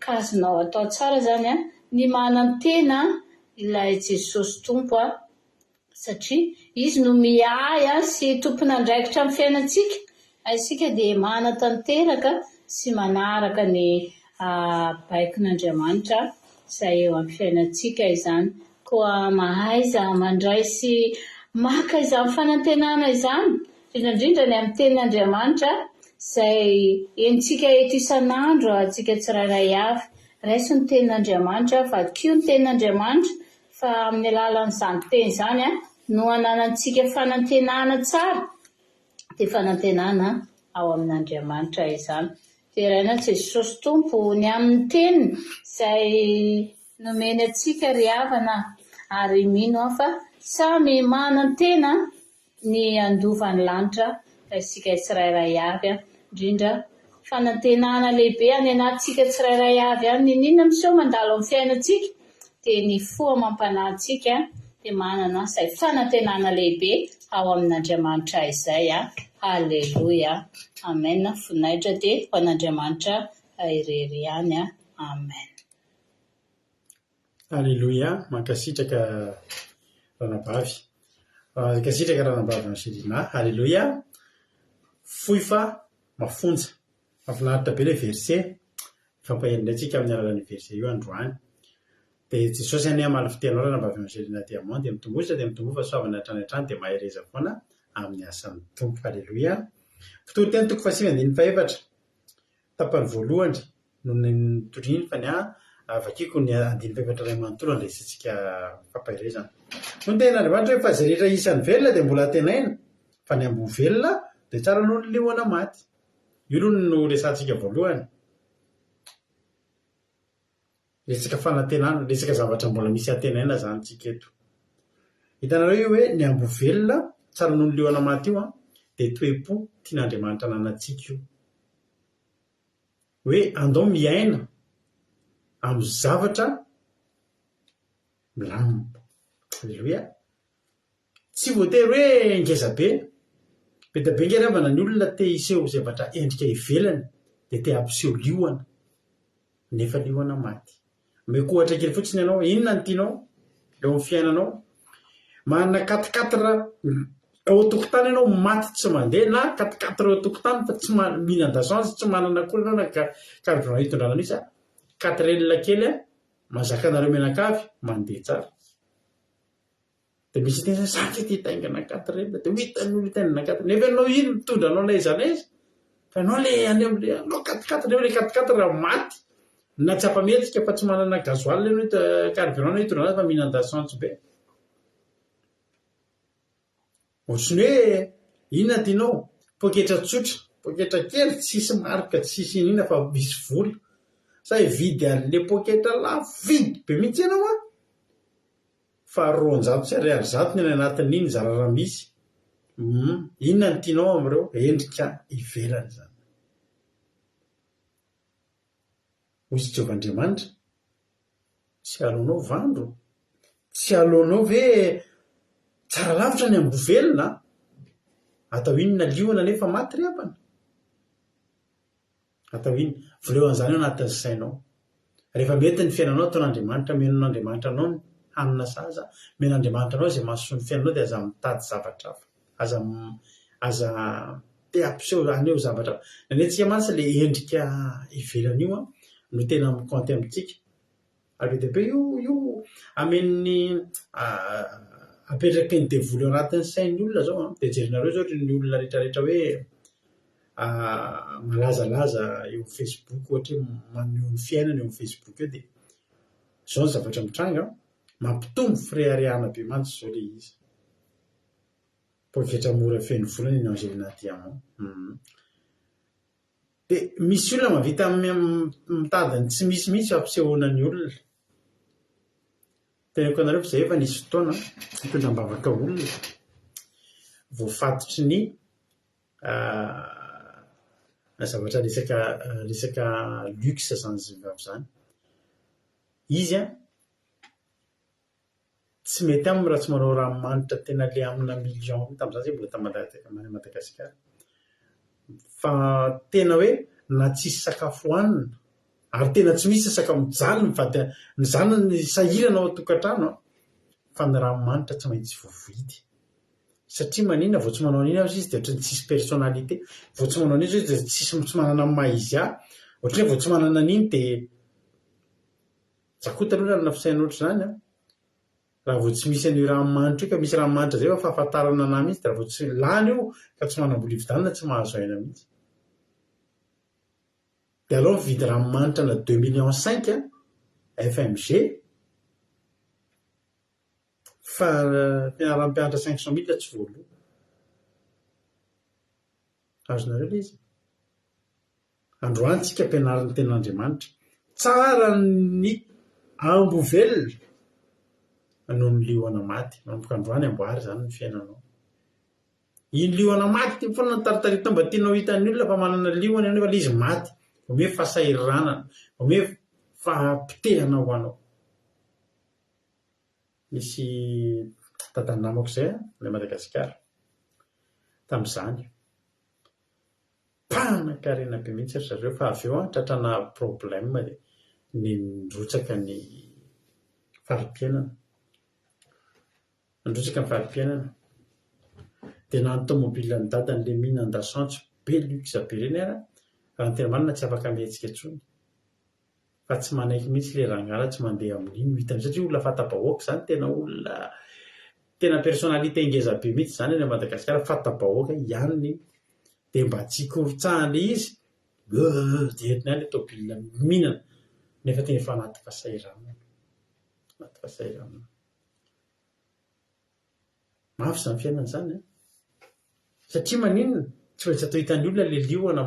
ka azonao atao tsara izany ny manantena ilay Jesosy tompo satria izy no miay sy tompon'andraikitra amin'ny fiainantsika. Isika dia manatanteraka sy manaraka ny baikon'Andriamanitra izay eo amin'ny fiainantsika izany. Koa mahaiza mandray sy maka izany fanantenana izany, indrindra ny amin'ny tenin'Andriamanitra izay entsika eto isan'andro antsika tsirairay avy. Raiso ny tenin'Andriamanitra, vadikio ny tenin'Andriamanitra fa amin'ny alalan'izany teny izany no ananantsika fanantenana tsara dia fanantenana ao amin'Andriamanitra izany. Dia raina Jesosy tompo ny amin'ny teniny izay nomeny atsika ry havana ary mino fa samy manantena ny andovan'ny lanitra isika tsirairay avy indrindra fanantenana lehibe any anatintsika tsirairay avy ninona miseho mandalo amin'ny fiainantsika dia ny foa mampanantsika dia manana izay fanantenana lehibe ao amin'Andriamanitra izay. Halleluja. Amen. Voninahitra dia ho an'Andriamanitra irery ihany. Amen. Halleluja. Mankasitraka ranabavy. Mankasitraka ranabavy Angelina. Halleluja. Foy fa mafonja. Mahafinaritra be ilay verset. Fampahelintsika amin'ny alalan'ny verset io androany. Dia Jesosy any amala fitenao ranabavy Angelina Diamond dia mitombosa dia mitombo fa soavana hatrany hatrany dia mahereza foana amin'ny asan'ny tompo. Halleluja. Fitoriteny toko 7:4 tapany voalohany no nitoriny fa ny vakiko ny 4 ray manontolo andraisintsika fampaherezana. No tenin'Andriamanitra fa izay rehetra isan'ny velona dia mbola tenaina fa ny ambony velona dia tsara noho ny lehoana maty. Io no resantsika voalohany. Resaka fanantenana, resaka zavatra mbola misy antenaina zany tsika eto. hitanareo io hoe ny ambo velona tsara noho ny lioana maty io dia toe-po tian'Andriamanitra nanantsika io hoe andao miaina amin'ny zavatra milamina. Alleloia. Tsy voatery hoe ngezabe be dia be ngeravana ny olona te hiseho zavatra endrika ivelany dia te hampiseho lioana nefa lioana maty. Meko ohatra kely fotsiny ianao, inona ny tianao eo amin'ny fiainanao? Manana 4x4 ao an-tokotany ianao maty tsy mandeha, na 4x4 ao an-tokotany fa tsy mihinan-dasanzy, tsy manana koa ianao na carburant hitondrana misy 4L kely mazaka anareo menakavy mandeha tsara. Dia misy tena saky ty taingana 4L dia hitan'ny olona taingana 4 nefa ianao ino mitondra anao na iza na iza fa ianao le any amin'le 4x4 nefa le 4x4 raha maty na tsy ampametsika fa tsy manana gasoil ianao carburant hitondrana fa mihinan-dasanzy be. Ohatriny hoe inona tianao? Poketra tsotra, poketra kely tsisy marika, tsisy inona fa misy vola. Sa hividy an'le poketra lafo vidy be mihitsy ianao fa 200 ny anatin'iny zarara misy. Inona ny tianao amin'ireo? Endrika ivelany zany. Hoy Jehovahandriamanitra, tsy aleonao vandro, tsy aleonao ve tsara lavitra ny ambo velona, atao inona lioana nefa maty repana? Atao iny voleo an'izany ao anatin'ny sainao. Rehefa mety ny fiainanao ataon'Andriamanitra, menon'Andriamanitra anao ny hanina saza, men'Andriamanitra anao izay mahasoa ny fiainanao dia aza mitady zavatra hafa, aza te hampiseho aneo zavatra hafa. Nanetsika mantsy le endrika ivelany io no tena mikanty amintsika. Ary be io amen'ny apetraky ny devoly ao anatin'ny sain'ny olona zao dia jerinareo zao ny olona rehetrarehetra hoe malazalaza eo Facebook ohatra hoe maneho ny fiainana eo amin'ny Facebook eo dia zao ny zavatra mitranga mampitombo firehariahana be mantsy zao le izy. Poketra mora feno volana ny Angelina Diamant. Dia misy olona mahavita mitadiny tsy misy mihitsy fampisehoana ny olona. Teneko anareo fa izay efa nisy fotoana hitondram-bavaka olona voafatotry ny zavatra resaka luxe zany zany. Izy tsy mety aminy raha tsy manao ranomanitra tena le amina million tamin'izany zay mbola tamin'ny Madagasikara. Fa tena hoe na tsisy sakafo hohanina ary tena tsy misy sakafo mijalina fa ny zanany ny sahirana ao an-tokantrano fa ny ranomanitra tsy maintsy voavidy. Satria manina vao tsy manao an'iny izy dia ohatran'ny tsisy personnalité, vao tsy manao an'iny izy dia tsy manana maha-izy ohatran'ny vao tsy manana an'iny dia zakota aloha na fisaina ohatr' izany raha vao tsy misy an'io ranomanitra io ka misy ranomanitra zay fa fahafantarana ana mihitsy dia raha vao tsy lany io ka tsy manam-bola hividanana tsy mahazo aina mihitsy. Dia aleo mividy ranomanitra na 2,5 millions FMG fa fianaram-pianatra 500,000 tsy voaloha. Azonareo le izy. Androany tsika ampianariny ten'Andriamanitra. Tsara ny ambo velona noho ny lioana maty. Manomboka androany amboary zany ny fiainanao. Iny lioana maty ty foana taritaritao mba tianao hitan'ny olona fa manana lioana nefa le izy maty. Ome fahasahiranana, ome fahampitehana ho anao. Misy dadan'ny namako izay ilay Madagasikara tamin'izany. Mpanan-karena be mihitsy ry zareo fa avy eo tratrana problème dia nindrotsaka ny fari-piainana. Nindrotsaka ny fari-piainana. Dia na ny tomobile ny dadany ilay mihinan-dasantsy be luxe be ireny raha ny tena marina tsy afaka mihetsika intsony. Fa tsy manaiky mihitsy ilay rangara tsy mandeha amin'iny hitany satria olona fanta-bahoaka izany tena olona tena personnalité ngeza be mihitsy izany any Madagasikara fanta-bahoaka ihany dia mba tsy korontsahana izy dia entina ilay tômôbilina mihinana nefa tena efa anaty fahasahiranana. Anaty fahasahiranana. Mafy izany fiainana izany satria maninona tsy maintsy atao hitan'ny olona le lioana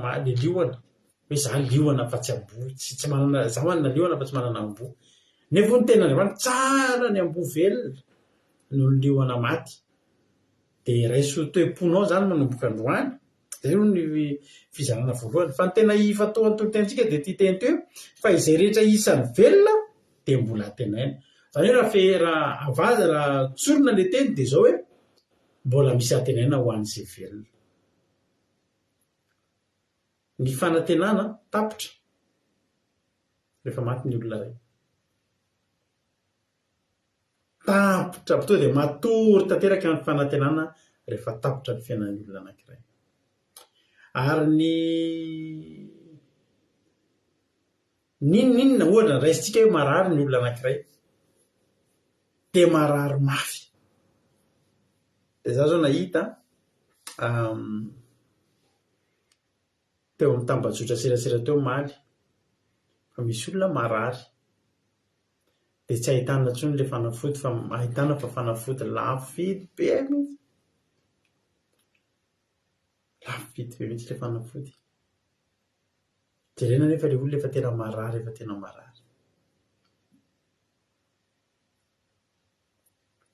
hoe za lioana fa tsy amboa tsy manana za manana lioana fa tsy manana amboa nefa ny tena Andriamanitra tsara ny amboa velona ny olonioana maty dia raiso toe-ponao zany manomboka androany. Zay ro ny fizarana voalohany. Fa ny tena ifatoantolo-tentsika dia ty teny teo fa izay rehetra isany velona dia mbola tenaina. Zany hoe raha avaza raha tsorona le teny dia zao hoe mbola misy atenaina ho an'izay velona. Ny fanantenana tapitra rehefa maty ny olona ray. Tapitra tonga dia matory tanteraka ny fanantenana rehefa tapitra ny fiainan'ny olona anankiray. Ary ninona ohatra raisitsika hoe marary ny olona anankiray dia marary mafy. Dia za zao nahita teo amin'ny tambajotra serasera teo maly fa misy olona marary dia tsy ahitana intsony le fanafody fa ahitana fa fanafody lafo vidy be mihitsy. Lafo vidy be mihitsy le fanafody. Jerena nefa le olona efa tena marary, efa tena marary.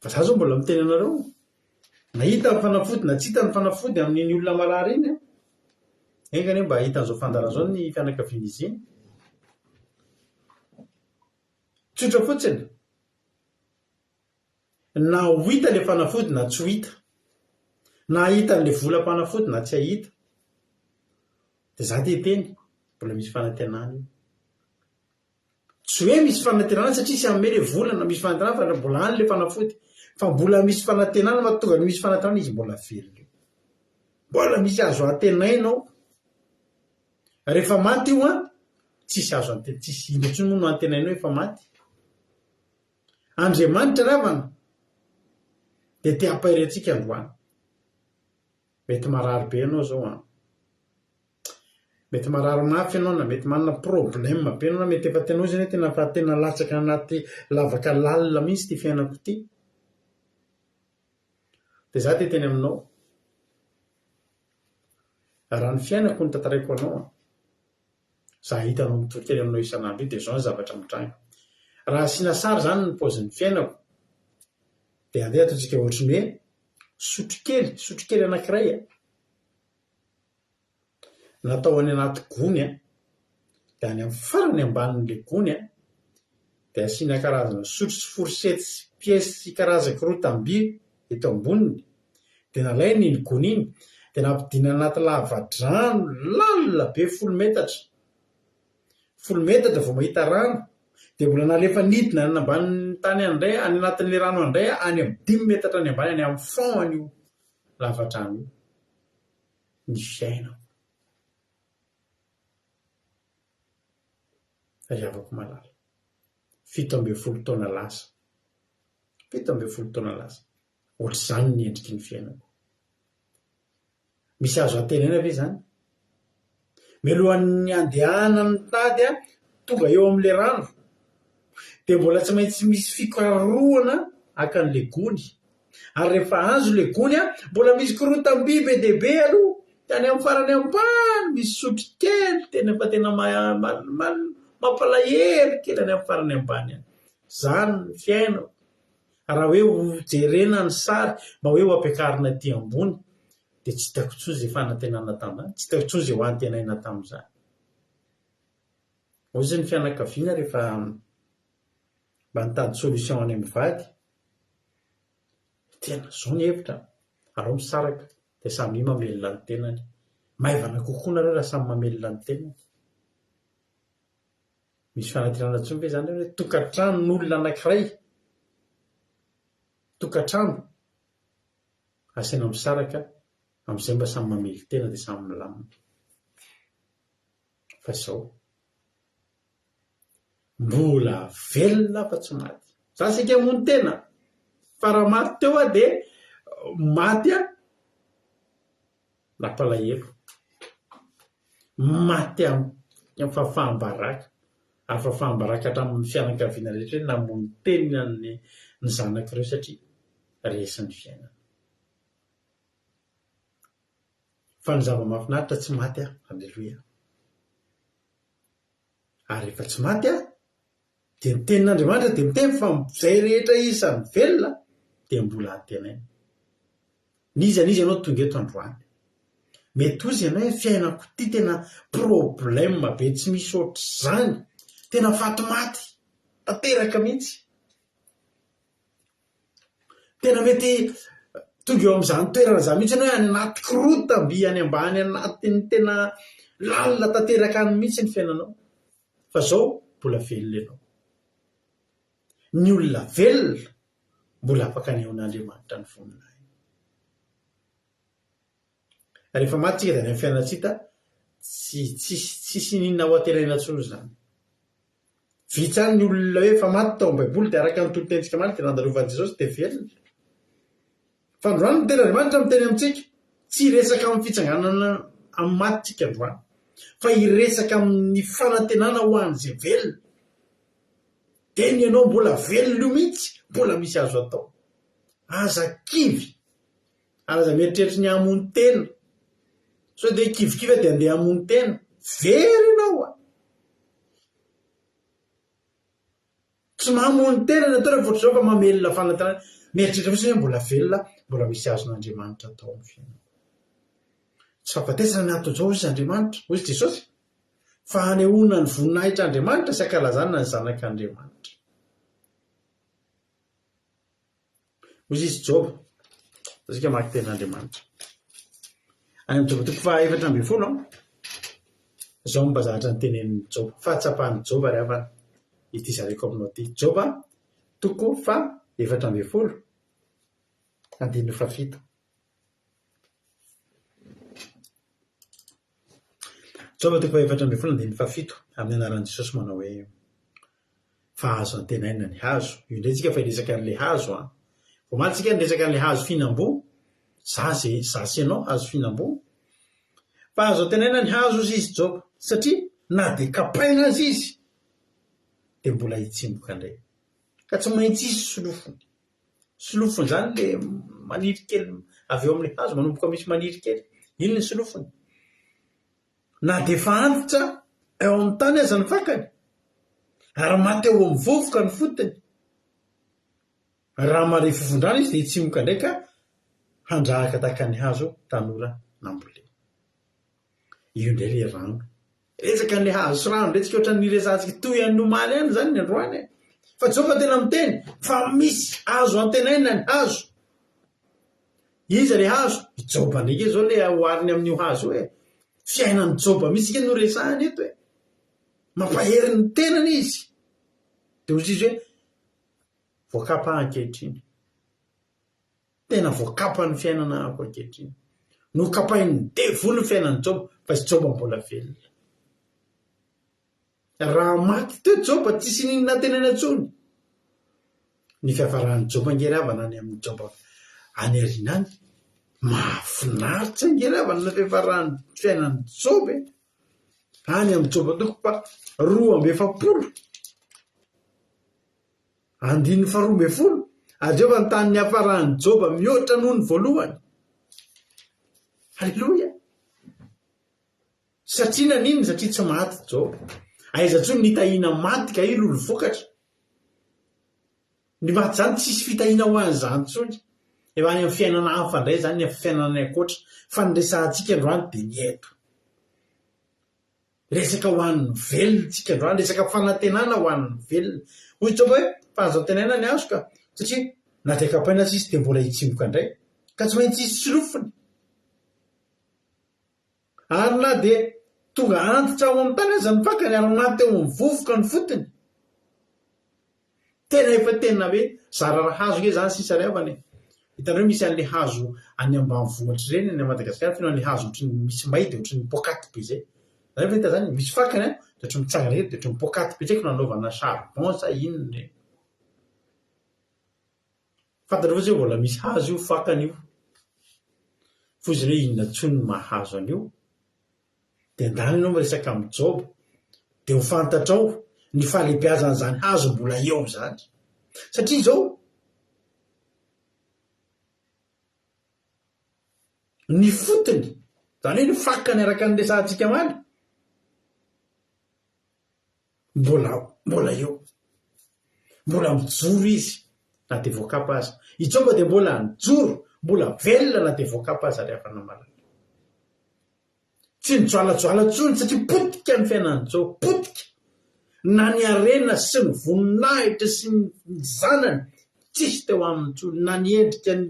Fa za zao mbola miteny anareo nahita ny fanafody na tsy hita ny fanafody amin'iny olona marary iny engany mba hitan'izao fandaran'izao ny fianakavian'izy iny. Tsotra fotsiny na ho hita le fanafody na tsy ho hita, na hita le volam-panafody na tsy hahita, dia za teteny mbola misy fanantenana io. Tsy hoe misy fanantenana satria sy amme le volana misy fanantenana fa mbola any le fanafody, fa mbola misy fanantenana mahatonga ny misy fanantenana izy mbola velona, mbola misy azo antenainao. Rehefa maty io tsisy azo antenaina, tsisy ino intsony moa no antenainao efa maty. Andriamanitra ravana dia te hampahirintsika androany. Mety marary be ianao zao mety marary mafy ianao, na mety manana problème be ianao, na mety efa tenao zany tena latsaka anaty lavaka lalina mihitsy ty fiainako ty. Dia za teteny aminao, raha ny fiainako ny tantaraiko anao za hitanao mitokely aminao isan'andro io dia zao ny zavatra mitranga. Raha asiana sary zany ny paozin'ny fiainako dia andeha ataontsika ohatrany hoe sotrokely anankiray natao any anaty gony dia any amin'ny farany ambanin'le gony dia asiana karazana sotro sy forsety sy piesy sy karazana rotamby eto amboniny, dia nalainy iny gony iny dia nampidina anaty lava-drano lalina be 10 metatra. 10 metatra vao mahita rano dia mbola nalefa nidina any ambanin'ny tany andray, any anatin'le rano andray any amin'ny 10 metatra any ambany, any amin'ny fond an'io lava-drano io. Ny fiainako riavako malala 17 taona lasa, 17 taona lasa, ohatr'izany ny endriky ny fiainako. Misy azo antenaina ve zany? Mialohan'ny andehanany tady tonga eo amin'le rano dia mbola tsy maintsy misy fikarohana hakan'le gony, ary rehefa azo le gony mbola misy korotam-by be dia be aloha tany amin'ny farany ambany, misy sotro kely tena mampalahery kely any amin'ny farany ambany any. Zany ny fiainako. Raha hoe ho jerena ny sary mba hoe ho ampiakarina aty ambony dia tsy hitako intsony izay fanantenana tamin'izany, tsy hitako intsony izay ho antenaina tamin'izany. Hoy izany ny fianakaviana rehefa mba nitady solution any amin'ny vady, tena zao ny hevitra, alao misaraka dia samy mamelona ny tenany. Maivana kokoa nareo raha samy mamelona ny tenany. Misy fanantenana intsony ve zany hoe tokantrano n'olona anankiray, tokantrano asiana misaraka amin'izay mba samy mamely tena dia samy milamina. Fa izao mbola velona fa tsy maty. Za sika moa ny tena fa raha maty teo dia maty nampalahelo, maty amin'ny fahafahambaraka, ary fahafahambaraka hatramin'ny fianakaviana rehetra hoe namono tenina ny zanak'ireo satria resin'ny fiainana. Fa ny zava-mahafinaritra tsy maty halleloia. Ary rehefa tsy maty dia ny tenin'Andriamanitra dia miteny fa izay rehetra isan'ny velona dia mbola antenaina. Nizanizy ianao tonga eto androany mety ozy ianao hoe fiainako ty tena problème be tsy misy ohatr' zany, tena fatomaty tanteraka mihitsy, tena mety tonga eo am'izany toerana za mihitsy anao hoe any anaty korota mby any ambany anatiny tena lalina tanteraka any mihitsy ny fiainanao. Fa zao mbola velona ianao, ny olona velona mbola afaka anehoan'Andriamanitra ny voninahiny. Rehefa maty tsika dia ny fiainatsika tsisy ninona ho atenaina tsony zany. Vitsany ny olona hoe efa maty tao am-baiboly dia araka ny tolotentsika maly dia nandalovan'i Jesosy dia velona. Fa androany ny ten'Andriamanitra miteny amintsika tsy resaka amin'ny fitsanganana amin'ny matytsika androany, fa hiresaka amin'ny fanantenana ho an'izay velona. Teny ianao mbola velona io mihitsy, mbola misy azo atao. Aza kivy, aza mieritreritra ny hamono tena. So dia kivikivy dia andeha hamono tena, very ianao a. Tsy mahamono tena ny atao rehefa ohatr'izao fa mamelona fanantenana, mieritreritra fotsiny hoe mbola velona, mbola misy azon'Andriamanitra atao amin'ny fiainana. Tsy fahafatesana ny atao zao izy Andriamanitra, hoy Jesosy, fa hanehoana ny voninahitra Andriamanitra sy hankalazana ny zanak'Andriamanitra. Hoy izy Job, isika maki ten'Andriamanitra. Any amin'ny Job 4:11 zao mbazahatra ny tenenin'ny Job, fahatsapahan'ny Job ary avana ity zareko aminao ty. Job 4:11 andininy fafito. Job 4:11 andininy fafito amin'ny anaran'i Jesosy manao hoe fa azo antenaina ny hazo. Io indray tsika fa hiresaka an'le hazo a. Vao maly tsika niresaka an'le hazo fihinam-bo, zasy ianao hazo fihinam-bo. Fa azo antenaina ny hazo izy Job, satria na dia kapaina azy izy dia mbola hitsimboka indray. Ka tsy maintsy izy solofony. Solofony zany le maniry kely avy eo amin'le hazo, manomboka misy maniry kely. Iny ny solofony. Na dia efa antitra eo amin'ny tany aza ny fakany, ary maty eo amin'ny vovoka ny fotony. Raha mare fofondrano izy dia hitsimboka indray ka handrahaka tahaka ny hazo tanora nambolena. Io indray le rano. Resaka an'le hazo sy rano ndray tsika ohatran'ny niresantsika toy any nomaly any zany ny androany. Fa Joba tena miteny fa misy azo antenaina ny hazo. Iza le hazo? I Joba ndraiky zao le ohariny amin'io hazo hoe fiainan'ny Joba misy ika no resahany eto hoe mampahery ny tenany izy. Dia hozy izy hoe voakapa ankehitriny. Tena voakapa ny fiainana ako ankehitriny. No kapainy devoly ny fiainan'ny Joba, fa izy Joba mbola velona. Raha maty teo Joba tsisy ninona tenana intsony. Ny fiavaran'ny Joba ngeravana any amin'ny Joba any ariana any, mahafinaritra ngeravana ny fiavaran'ny fiainan'ny Joba any amin'ny Joba 2:20. Andininy 12. Ajeova ny tany hafaran'ny Joba mihoatra noho ny voalohany. Halleloja. Satria nanino? Satria tsy maty Joba. Aiza ntsony nitahina maty ka ilo olo vokatra. Ny maty zany tsisy fitahina ho an'izany ntsony. Efa any amin'ny fiainana hafa indray zany ny fiainana ankoatra. Fa ny resahantsika androany dia ny eto. Resaka ho an'ny velona tsika androany, resaka fanantenana ho an'ny velona. Hoy Joba hoe fa azo antenaina ny hazo ka, satria na dia kapaina izy dia mbola hitsimboka indray. Ka tsy maintsy izy solofony. Ary na dia tonga antitra ao amin'ny tany aza ny fakany ary maty eo amin'ny vovoka ny fotony. Tena efa tena hoe zarara hazo ke zany sisa riavany. Hitanareo misy an'le hazo any ambanivohitra ireny any Madagasikara, feno an'le hazo ohatry ny misy maity ohatry ny pokaty be zay. Zareo fa hita zany misy fakany dia ohatry mitsangana eto, dia ohatry ny pokaty be tsaiko nanaovana charbon sa inona ireny. Fantanareo fa zay mbola misy hazo io fakany io. Fo izy hoe inona ntsony ny mahazo an'io. Dia andany ianao miresaka amin'ny Joba, dia ho fantatrao ny fahalehibeazan'izany hazo mbola eo zany. Satria izao ny fotony, zany hoe ny fakany araka ny resantsika maly, mbola eo. Mbola mijoro izy. na dia voakapa aza ijoba dia mbola nijoro mbola velona na dia voakapa aza rehefa namalana tsy nijoalajoala tsony satria potika ny fiainany zao potika na ny arena sy ny voninahitra sy ny zanany tsisy teo amin'ny tsony na ny endrika ny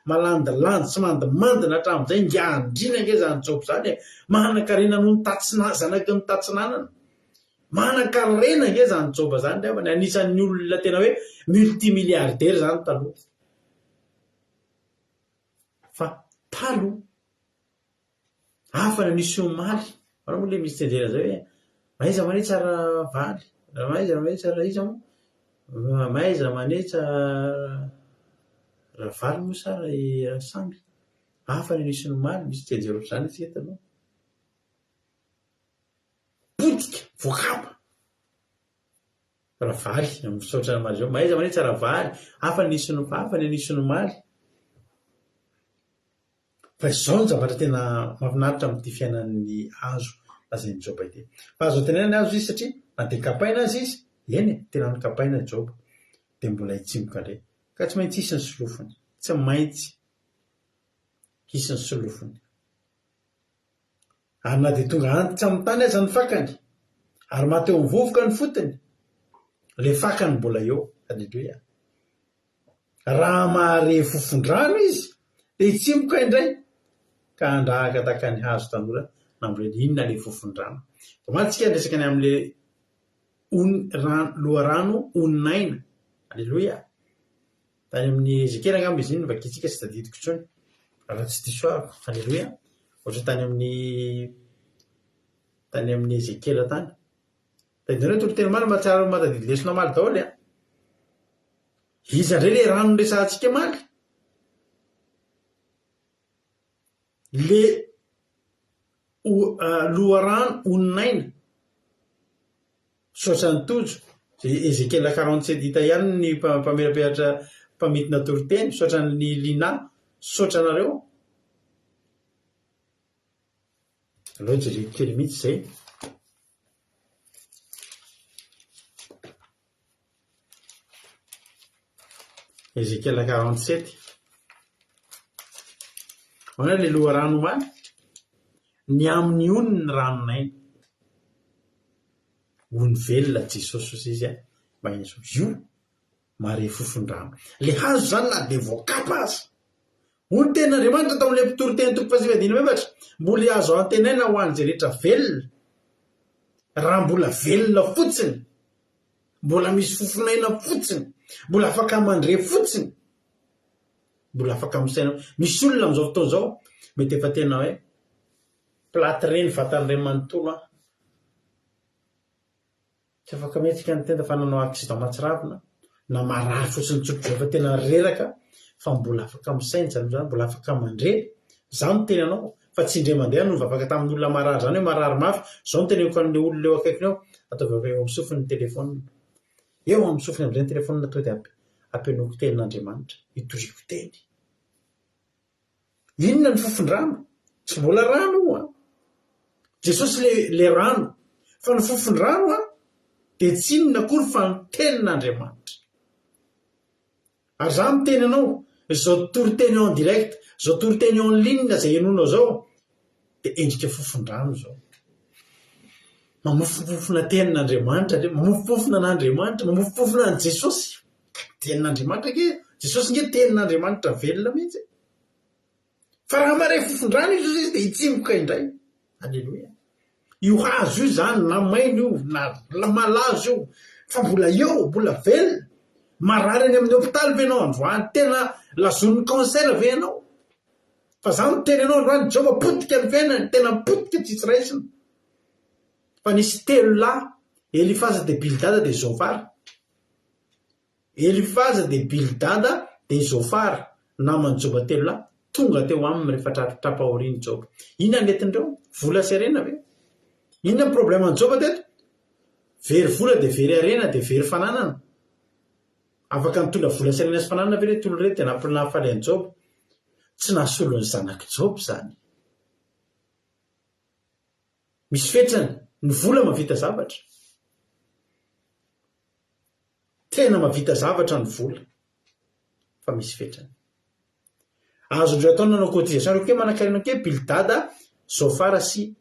malandilandy sy mandimandina hatramin'izay ngiandrina nge zany jobo zany manan-karena no nitatsina zanaky nitatsinanana manan-karena nge zany joba zany rehefa ny anisan'ny olona tena hoe multimilliardaire zany taloha fa taloha hafa na nisy omaly ana moa le misy tendrena zay hoe maiza manetsa valy maiza manetsa iza moa maiza manetsa valy moa sara samby hafa na nisy omaly misy tendrena zany tsika taloha potika voakapa ravaly misaotra maly zao maiza manetsa ravaly hafa na nisy omaly fa izao ny zavatra tena mahafinaritra amin'ity fiainan'ny hazo lazay ny joba ity fa azo tenenany hazo izy satria na dia kapaina azy izy eny tena ny kapaina joba dia mbola hitsimboka indray ka tsy maintsy hisy ny solofony tsy maintsy hisy ny solofony ary na dia tonga antitra amin'ny tany aza ny fakany ary mateo mivovoka ny fotony le fakany mbola eo alleloia raha mahare fofondrano izy dia hitsimboka indray ka andrahaka tahaka ny hazo tanora namboleny inona le fofondrano matsika resaka ny amin'le loharano oninaina alleloia tany amin'ny ezekely angamba izy iny vakitsika tsy tadidiko intsony raha tsy disoako alleloia ohatra tany amin'ny ezekely tany tadidinareo tolotena maly mahatsara matadidy lesona maly daholo iza ndray le rano resantsika maly le loharano oninaina sotrany tojo ezekela 47 hita ihany ny mpamelapehatra mpamitina toriteny sotrany lina sotranareo aloha jerikely mihitsy zay ezekela 47 ona le loharano maly ny amin'ny oniny ranonaina ony velona jesosy izy mba izo io mare fofondrano le hazo zany na dia voakapa azy ony ten'andriamanitra tao amin'le mpitoroteny toko-pasifadina mefatra mbola azo antenaina ho an'izay rehetra velona raha mbola velona fotsiny mbola misy fofonaina fotsiny mbola afaka mandre fotsiny mbola afaka misaina misy olona amin'izao fotoana izao mety efa tena hoe platy reny vatan'iray manontolo tsy afaka mihetsika ny tena fa nanao accident mahatsiravina na marary fotsiny tsotro efa tena reraka fa mbola afaka misaina zany mbola afaka mandre za miteny anao fa tsy indre mandeha no afaka tamin'olona marary zany hoe marary mafy zao miteneko an'le olona eo akaikiny eo ataovaka eo amin'ny sofiny telefona eo amin'ny sofiny amin'izay ny telefona to dia ampianoko tenin'andriamanitra hitoriko teny inona ny fofondrano tsy mbola rano io jesosy le rano fa ny fofondrano dia tsy inona akory fa ny tenin'andriamanitra ary za miteny anao zao toriteny en direct zao toriteny en ligne zay enonao zao dia endrika fofondrano zao mamofofofona tenin'andriamanitra mamofofofona n'andriamanitra mamofofofona an' jesosy tenin'andriamanitra ke jesosy nge tenin'andriamanitra velona mihitsy fa raha mare fofondrano izy izy dia hitsimboka indray alleloia io hazo io zany na maina io na malazo io fa mbola eo mbola velona marary any amin'ny hôpitaly ve anao androany tena lazon'ny cancer ve anao fa za miteny anao androany jehova potika ny fiainany tena potika tsitsy raisina fa nisy telo lahy Elifaza de Bildada de Zofar Elifaza de Bildada de Zofar namany Joba telo lahy tonga teo aminy rehefa trapahoriny Joba inona netindreo vola sy arena ve inona ny problème ny Joba teto very vola de very arena de very fananana afaka mitondra vola sy arena sy fananana ve retolo rety dia nafaly any Joba tsy nahasolon'ny zanaky Joba zany misy fetrany ny vola mavita zavatra tena mavita zavatra ny vola fa misy fetrany azo ndreo atao nanao cotisation reo ke manakarinao ke Bildada Zofara sy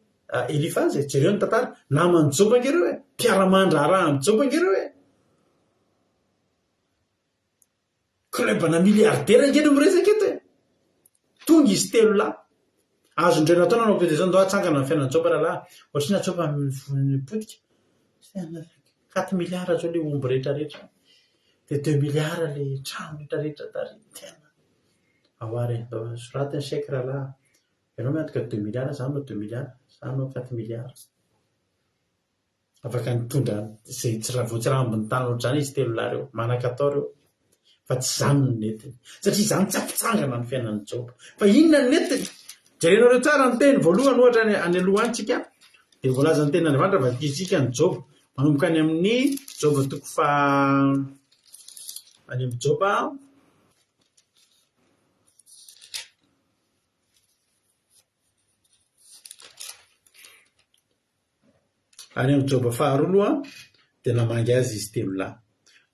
Elifazy jereo ny tantara namany Joba ngereo e mpiara-mandraraha amin'ny Joba ngereo e klebana miliardera ngeno miresaka eto e tonga izy telo lahy azo ndreo natao nanao cotisation ndo atsangana ny fiainan'ny Joba rahalahy ohatriny Joba mipotika 4 milliards zao le omby rehetrarehetra de 2 milliards le trano rehetrarehetra tary tena ahoary soratiny chèque rahalahy ianao miantoka 2 milliards zany no 2 milliards zany no 4 milliards afaka nitondra zay tsy raha ambony tany ohatr'izany izy telo lahy reo manakatao reo fa tsy zany no netiny satria zany tsy ampitsangana ny fiainan'ny Joba fa inona ny netiny jerenao reo tsara ny teny voalohany ohatra any aloha antsika de voalaza ny tenin'Andriamanitra va isika ny Joba manomboka any amin'ny Joba toko fa any amin'ny Joba any amin'ny Joba faharoa de namangy azy izy telo lahy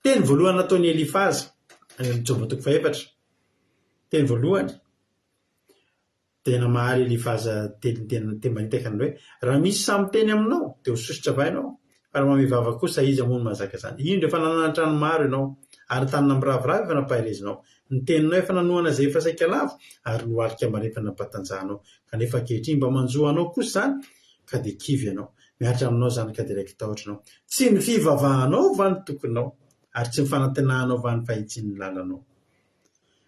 teny voalohany nataony Elifazy any amin'ny Joba toko fa 4 teny voalohany de namahaly Elifazy teny manitaka ny hoe raha misy samy teny aminao de ho sosotra vainao fa raha mamivava kosa izy amono mazaka zany iny rehefa nanana trano maro ianao ary tanina miravoravo efa nampahirezinao ny teninao efa nanoana zay efa saika lavo ary noalika marefana batanjahanao kanefa ankehitriny mba manjohanao kosa zany ka de kivy ianao miaritra aminao zany ka direct taotrinao tsy ny fivavahanao va ny tokonao ary tsy mifanantenahanao va ny fahitsiny lalanao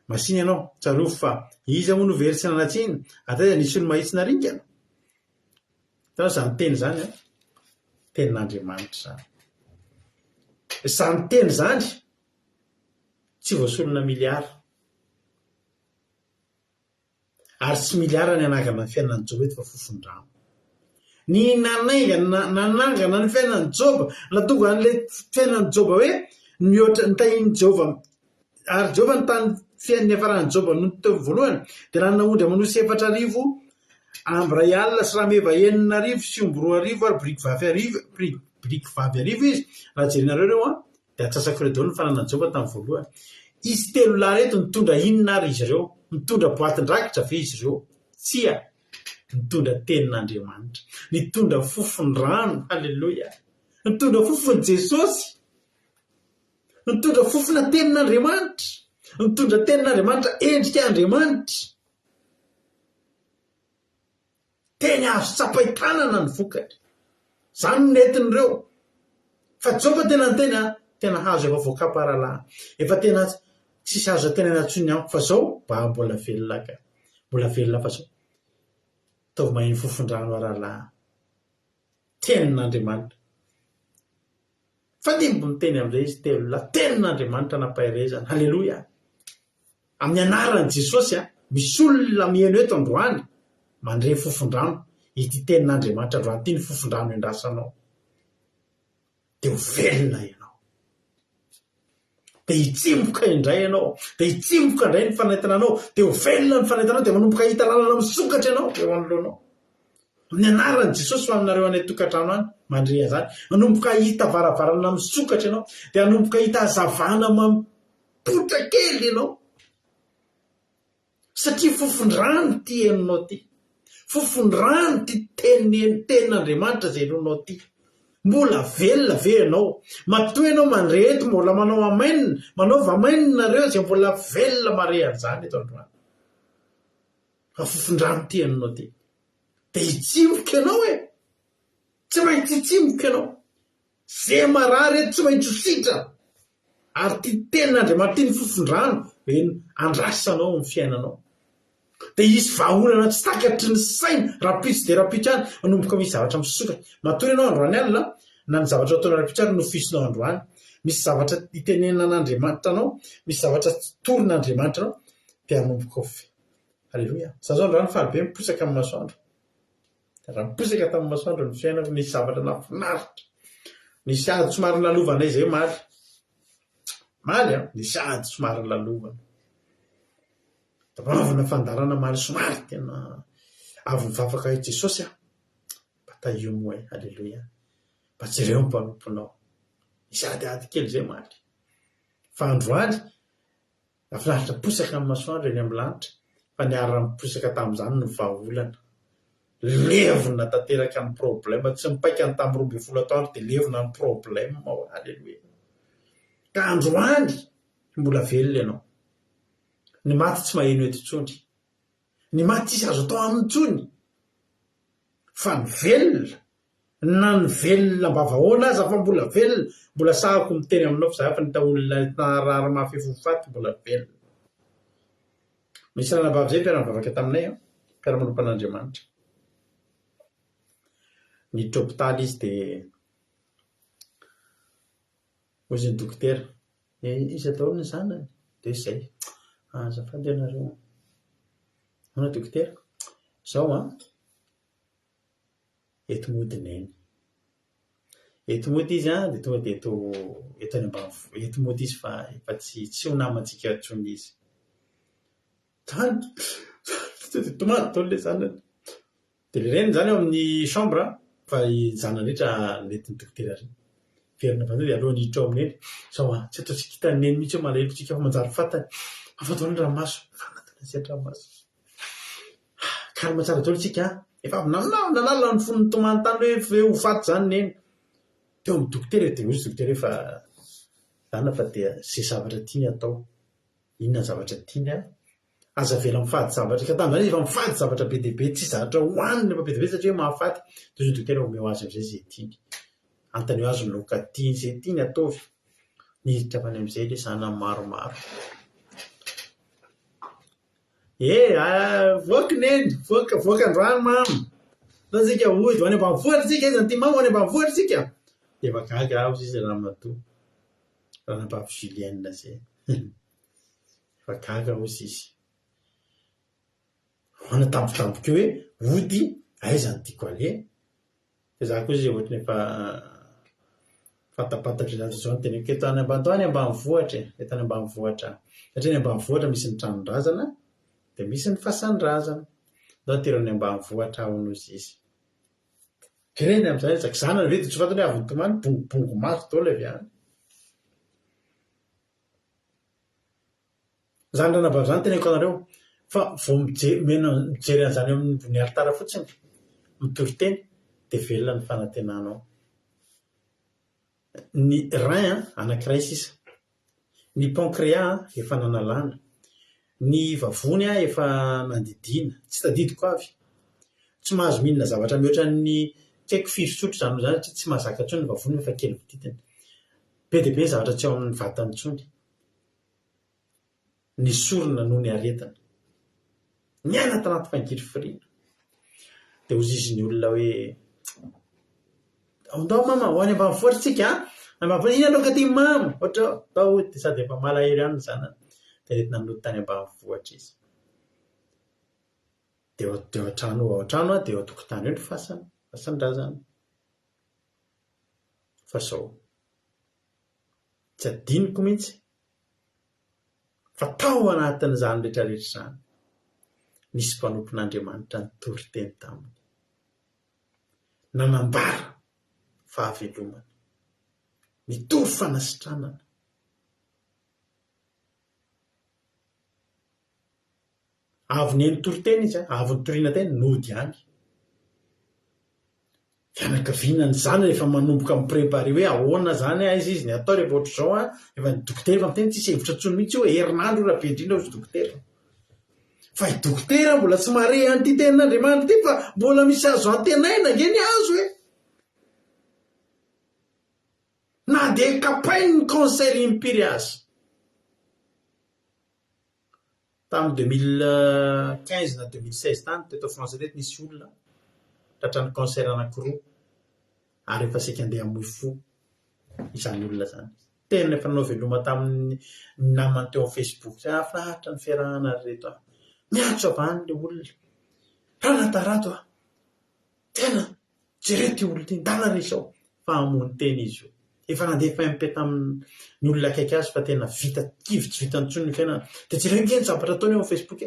masiny ianao tsarofo fa izy amono very sy nanatsiny ataiza nisy olo mahitsy naringana tao zany teny zany a tenin'Andriamanitra zany teny zany tsy voasolona miliara ary tsy miliara ny anangana ny fiainan'ny Joba eto fa fofondrano ny nanangana ny fiainan'ny Joba natonga an'le fiainan'ny Joba hoe mihoatra nitahiny Jehova ary Jehova ny tany fiain'ny hafaran'ny Joba no teo voalohany de raha naondry manosy 4,000 ambray alina sy rameva 9,000 sy omby 2,000 ary briky vavy arivo izy raha jerinareo reo a de atsasako redolo ny fananan'ny Joba tamin'ny voalohany izy telo lahy reto nitondra inona ary izy ireo nitondra boatin-drakitra ve izy ireo tsia nitondra tenin'Andriamanitra nitondra fofon-drano halleloia nitondra fofon' Jesosy nitondra fofona tenin'Andriamanitra nitondra tenin'Andriamanitra endrika Andriamanitra teny azo tsapaitanana ny vokatra zany no netin'ireo fa Joba tena ny tena hazo efa voakaparalahy efa tena tsisy hazo tena natsony amiko fa zao mba mbola velona ka mbola velona fa zao taovy mahiny fofon-drano aralahy tenin'Andriamanitra fa dimbo ny teny amin'izay izy telo lahy tenin'Andriamanitra nampahirezana halleloia amin'ny anaran'i Jesosy a misy olona mihaino eto androany mandre fofon-drano ity tenin'Andriamanitra androany ity ny fofon-drano endrasanao de ho velona ianao de hitsimboka indray ianao de hitsimboka indray ny fanaitenanao de ho velona ny fanaitanao de manomboka hita lalana misokatra ianao eo anoloanao amin'ny anaran'i Jesosy ho aminareo any tokantrano any mandre an'izany manomboka hita varavarana misokatra ianao de manomboka hita hazavana mampotra kely ianao satria fofon-drano ty henonao ty fofon-drano ty tenin'Andriamanitra zay henonao ty mbola velona ve ianao matoa ianao mandreto mbola manao amainina manao vamainina zay mbola velona mare an'izany eto androany fa fofon-drano ty henonao ty de hitsimboka ianao e tsy maintsy hitsimboka ianao zay marary eto tsy maintsy ho sitra ary ty tenin'Andriamanitra ty ny fofon-drano hoe andrasanao ny fiainanao de isy vahaolana tsy takatry ny saina rapitry de rapitra any manomboka misy zavatra misokatra matoa ianao androany alina na ny zavatra ataona rapitra ary nofisinao androany misy zavatra itenenan'Andriamanitra anao misy zavatra torin'Andriamanitra anao de anomboka ofy halleloia za zao androany fahabe miposaka amin'ny masoandro raha miposaka tamin'ny masoandro ny fiainako nisy zavatra nafinaritra nisy ady somary nalovana izay maly a nisy ady somary nalovana da manaovana fandarana maly somary tena avy mivavaka i Jesosy a mba tahiomo e halleloia mba jereo mpanomponao nisy ady kely zay maly fa androany afinaritra posaka amin'ny masoandro eny amin'ny lanitra fa niarina miposaka tamin'izany no vahaolana levona tanteraka ny problema tsy mipaika ny tamin'ny 12 taona dia levona ny problema ao aleloia ka androany mbola velona ianao ny maty tsy maheno eto intsony ny maty tsisy azo atao amin'ny intsony fa ny velona na ny velona mba vahoana aza fa mbola velona mbola sahako miteny aminao fa za fa nita olona narary mafefofaty mbola velona misy ranabavy zay mpiara-mivavaka taminay mpiara-manompan'Andriamanitra niditra hôpitaly izy dia ozy ny dokotera izy atao ny zanany dia izay azafady ianareo ana dokotera zao eto modineny eto mody izy dia tonga dia eto any ambanivohitra eto mody izy fa efa tsy ho namantsika intsony izy tomaty tao le zanany dia le reny zany eo amin'ny chambre fa zanany rehetra netiny dokotera reny verina fa dia aloha niditra ao amineny zao tsy ataontsika hitany neny mihitsy eo malaelotsika fa manjary fatany afataony ranomaso fanatana zay ranomaso kalma tsara daholo tsika efa nanalina ny fonony tomany tany hoe ho faty zany neny teo amin'ny dokotera dia ozy dokotera efa zana fa dia zay zavatra tiany atao inona zavatra tiany aza vela mifady zavatra ka tamin'izany efa mifady zavatra be dia be tsy zavatra hoaniny efa be dia be satria hoe mahafaty dia ozy dokotera omeo azy amin'izay zay tiany antany eo azy loka tiany zay tiany ataovy niditra avany amin'izay le zanany maromaro voaka neny voaka androany mamy zasika ody ho any ambanivohitra tsika izy ty mamy ho any ambanivohitra tsika dia efa gaga azy izy ramatoa ranabavy Julienne zay efa gaga ozy izy hoana tampotampoka eo hoe ody aiza ny tiako ale dia za koa izy ohatrany efa fatapatatra ilaza zao ny teny hoe eto any ambanivohitra eto any ambanivohitra satria ny ambanivohitra misy ny tranondrazana dia misy ny fasan-drazana dao terany ambanivohitra ahonozy izy kireny amin'izany zaka zanany ve dia tsy fatany hoe avy ny tomany bongobongo maso dao le avy any zany ranabavy zany teneko anareo fa vao mijery an'izany eo amin'ny alitara fotsiny mitory teny dia velona ny fanantenanao ny rein anankiray sisa ny pancréas efa nanalana ny vavony efa nandidina tsy tadidiko avy tsy mahazo mihinana zavatra mihoatra ny tsy haiko firy sotro zany satria tsy mahazaka intsony ny vavony efa kely vididina be dia be zavatra tsy ao amin'ny vatany intsony ny sorona noho ny aretana ny anaty fangiry firiana dia ozy izy ny olona hoe ndao mama ho any ambanivohitra tsika ambanivohitra iny aloha ka ty mama ohatra tao dia sady efa malahelo ihany ny zanany dia retina nody tany ambanivohitra izy dia ao an-trano dia eo an-tokotany eo ny fasan-drazana fa sao tsy adiniko mihitsy fa tao anatin'izany rehetrarehetra izany nisy mpanompon'Andriamanitra nitory teny taminy nanambara fahavelomana nitory fanasitranana avy ny nitory teny izy avy nitoriana teny nody ihany fianakaviana ny zany rehefa manomboka miprepare hoe ahoana zany aiza izy ny atao rehefa ohatra zao efa ny dokotera efa miteny tsisy hevitra ntsony mihitsy hoe herinandro raha be indrindra ozy dokotera fa i dokotera mbola tsy mare an'ity tenin'Andriamanitra ty fa mbola misy azo antenaina ngeny azo na dia kapainy ny cancer impiry azy tamin'ny 2015 na 2016 tany teto France teto nisy olona tratrany cancer anankiroa ary efa sika andeha hamoy fo izany olona zany tena efa nanao veloma tamin'ny namany teo amin'ny Facebook zay afinaritra ny fiarahana reto miatso avany le olona raha natarato tena jerety olona ty ndana resao fa amony teny izy io efa nandeha FMP tamin'ny olona akaiky azy fa tena vita kivy tsy vita ntsony ny fiainana dia jereo ngeny zavatra ataony eo amin'ny Facebook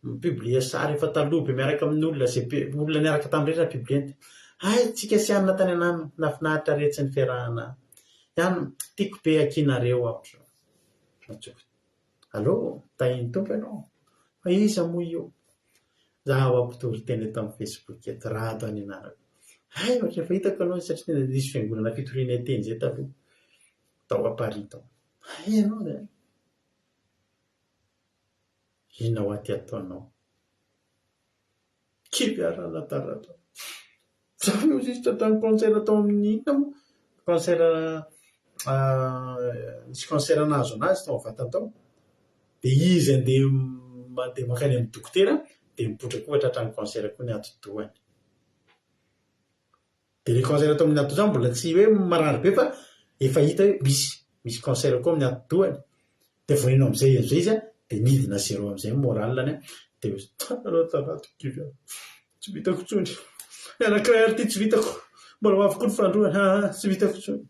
mipiblia sary efa taloha be miaraka amin'ny olona zay olona niaraka tamin'ny rehetra pibliany tsika sy anina tany anaminy nafinahitra retsy ny fiarahana ihany tiako be akinareo aho matsoko allo tahiny tompo ianao fa iza moa io za ao ampitory teny eto amin'ny Facebook eto raha ato any anarako ohatra fa hitako anao satria tena disy fiangonana fitoriana teny zay taloha tao a Paris tao ianao zay inona ho aty ataonao kipiarana taratra za miosisitra tamin'ny concert tao amin'ny inona moa concert nisy concert nahazo anazy tao vatany tao dia izy andeha makany amin'ny dokotera dia mipotraky ohatra hatrany concert koa ny atodohany dia le concert tao amin'ny atodohany mbola tsy hoe marary be fa efa hita hoe misy concert koa amin'ny atodohany dia vonino amin'izay izy dia nidina zéro amin'izay moralany dia anao tarato kivy tsy vitako tsony ny anankiray ary ty tsy vitako mbola hoaviko ny fandroany tsy vitako tsony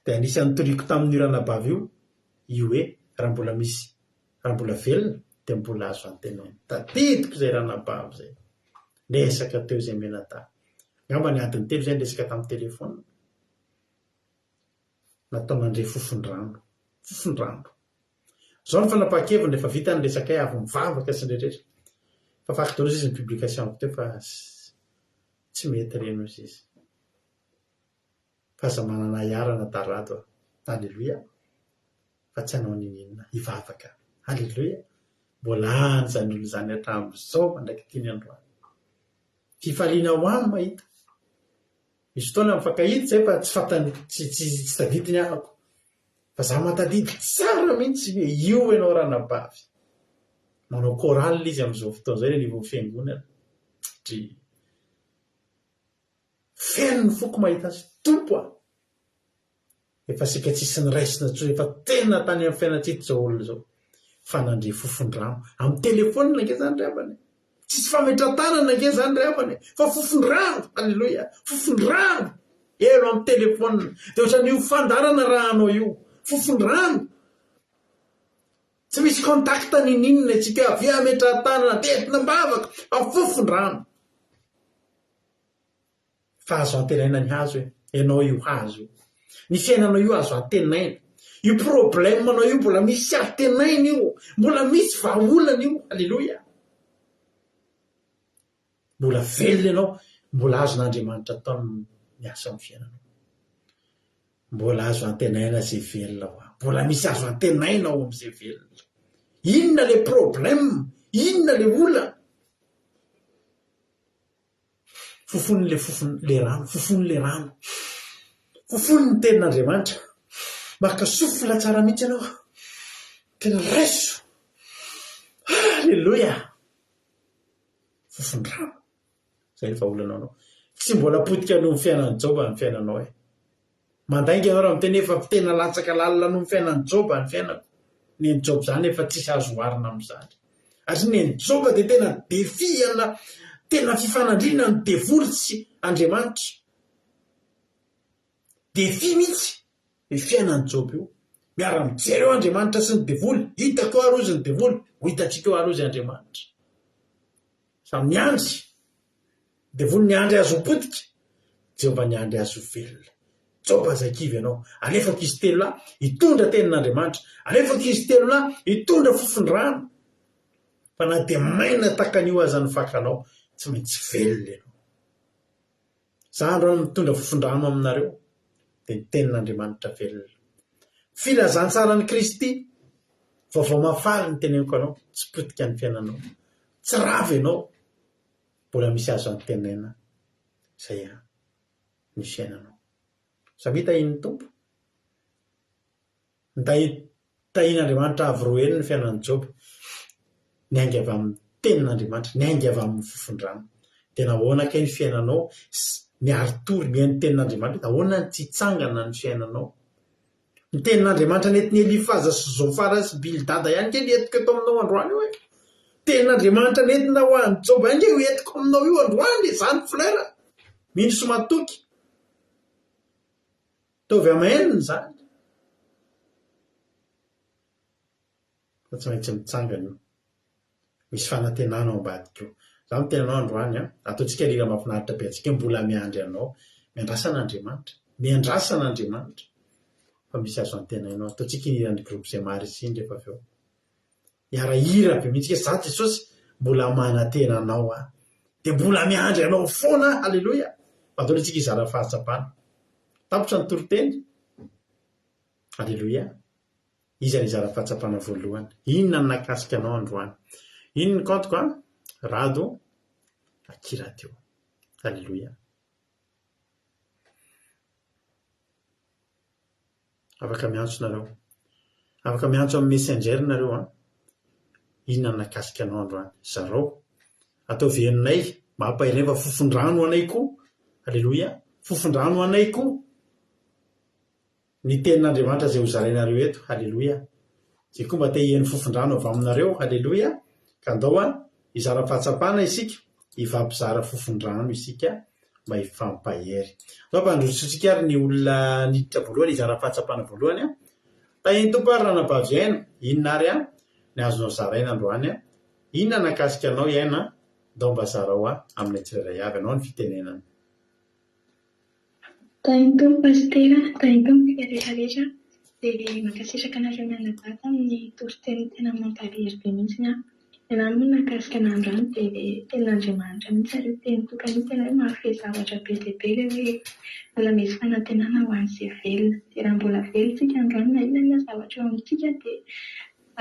dia anisan'ny toriko tamin'ny ranabavy io hoe raha mbola velona dia mbola azo antenainy tadidiko zay ranabavy zay nesaka teo zay menata ngamba ny adiny telo zay resaka tamin'ny telefona natao nandre fofondrano zao ny fanapahakeviny rehefa vita ny resaka hay avy mivavaka sy nrehetrrehetra fa faky dolo izy ny publication ko teo fa tsy mety reno izy izy fa za manana iarana tarato halleloia fa tsy hanao ninina hivavaka halleloia mbola any zany olo zany hatramin'izao mandraiky tiany androany fifaliana ho any mahita misy fotoana mifankahity zay fa tsy fatany tsy tadidiny ahako fa za matadidy tsara mihitsy hoe io ianao ranabavy manao chorale izy amin'izao fotoana zay niveau fiangonana dry feno ny foko mahita azy tompo efa sika tsisy ny raisina tso efa tena tany amin'ny fiainatsito zao olona zao fa nandre fofondrano amin'ny telefona nange zany ravany tsisy fametratanana nange zany ravany fa fofondrano alleloia fofondrano elo amin'ny telefona dia ohatran'io fandarana raha anao io fofondrano tsy misy contakta nininona tsika avy ametratanana tetina mbavaka fa fofondrano fa azo antenaina ny hazo hoe ianao io hazo ny fiainanao io azo antenaina io problème anao io mbola misy antenaina io mbola misy vahaolana io alleloia mbola velona ianao mbola azon'Andriamanitra tamin'ny miasa amin'ny fiainanao mbola azo antenaina zay velona ho mbola misy azo antenaina ao amin'izay velona inona le problème inona le olana fofon'le rano fofon'ny tenin'Andriamanitra maka sofla tsara mihitsy ianao tena raiso halleloia fofondrano zay rehefa olanao anao tsy mbola potika noho ny fiainan'ny Joba ny fiainanao mandainga ianao raha miteny efa tena latsaka lalina noho ny fiainan'ny Joba ny fiainako ny any Joba zany efa tsisy azo oharina amin'izany ary ny any Joba dia tena defiana tena fifanandrina ny devolitsy Andriamanitra defi mihitsy ny fiainan'ny Joba io miara-mijery eo Andriamanitra sy ny devoly hitako eo arozy ny devoly ho hitatsika eo arozy Andriamanitra samy niandry devoly niandry azo potika Jehova niandry azo velona Joba zakivy ianao alefako izy telo lahy hitondra tenin'Andriamanitra alefako izy telo lahy hitondra fofondrano fa na dia maina takan'io azany fakanao tsy maintsy velona ianao za androany mitondra fofondrano aminareo dia ny tenin'Andriamanitra velona filazantsara ny Kristy vaovao mafaly ny teneniko anao tsy potika ny fiainanao tsy ravy ianao mbola misy azo antenaina zay ny fiainanao samy tahiny tompo tahin'Andriamanitra avy roa eny ny fiainan'ny Joba niainga avy amin'ny tenin'Andriamanitra niainga avy amin'ny fofondrano dia nahoana kay ny fiainanao miaritory mihaino tenin'Andriamanitra nahoana ny tsy hitsangana ny fiainanao ny tenin'Andriamanitra netiny Elifaza sy Zofara sy Bildada ihany ke nientiko eto aminao androany io tenin'Andriamanitra nentina ho an'ny Joba ihany ke ho entiko aminao io androany zany flera mino somatoky tovy amainina zany fa tsy maintsy mitsangana io misy fanantenana ao ambadika io za mitenanao androany ataontsika lera mahafinaritra be antsika mbola miandry anao miandrasan'Andriamanitra fa misy azo antena ianao ataontsika inirany groupe zay maro isindry efa aveo iarahira be mihitsy za Jesosy mbola manantena anao de mbola miandry anao foana alleloia ataontsika izara fahatsapana tapotra ny toroteny alleloia izy ny izara fahatsapana voalohany inona ny nakasika anao androany inona ny kantoko rado akirateo alleloia afaka miantso nareo afaka miantso amin'ny messenger nareo inona ny nakasika anao androany zarao atao veninay mampahirefa fofondrano anay koa alleloia fofondrano anay koa ny tenin'Andriamanitra zay ho zarainareo eto alleloia zay koa mba te hihainy fofondrano avy aminareo alleloia ka andao izara fahatsapana isika ifampizara fofondrano isika mba ifampahery zao mpandrosotsika ary ny olona niditra voalohany izara fahatsapana voalohany tahiny tompo ary ranam-paviaina inona ary ny azonao zaraina androany inona nakasika anao iaina dao mba zarao amin'ny tsirairay avy anao ny fitenenana tahiny tompo pastera tahiny tompo rehetrarehetra dia mankasitraka anareo mianadaty amin'ny toriteny tena mampariry be mihitsy ianao moa nakasika n'androany dia tenin'Andriamanitra mihitsy ary teny tokany tena hoe mahafehy zavatra be dia be ilay hoe mbola misy fanantenana ho an'izay velona dia raha mbola velontsika androany na inona zavatra eo amintsika dia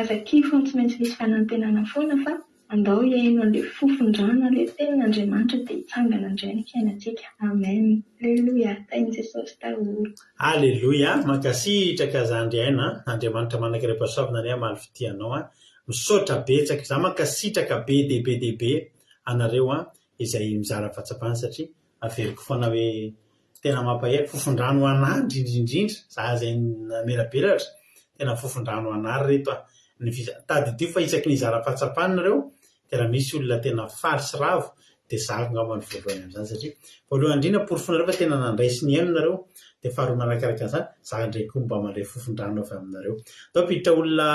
aza-kifo tsy maintsy misy fanantenana foana fa andao hiaino an'ilay fofondrano ilay tenin'Andriamanitra dia hitsangana indray ny fiainantsika amen alleluia tahiny Jesosy daholo alleluia mankasitraka zandry aina Andriamanitra manankiram-pahasoavana ny amaly fitianao misaotra betsaka za mankasitraka be be anareo izay mizara fahatsapana satria averiko foana hoe tena mampahery fofondrano anandry indrindrindra za zay namerabelatra tena fofondrano anary reto tady dio fa isaky ny zara fahatsapana nareo dia raha misy olona tena faly sy ravo dia zako ngambany voalohany amin'izany satria voalohany indrindra porofonareo fa tena nandraisy ny haino nareo dia faharoa manakaraka an'izany za ndray koa mba mandray fofondrano avy aminareo dao mpiditra olona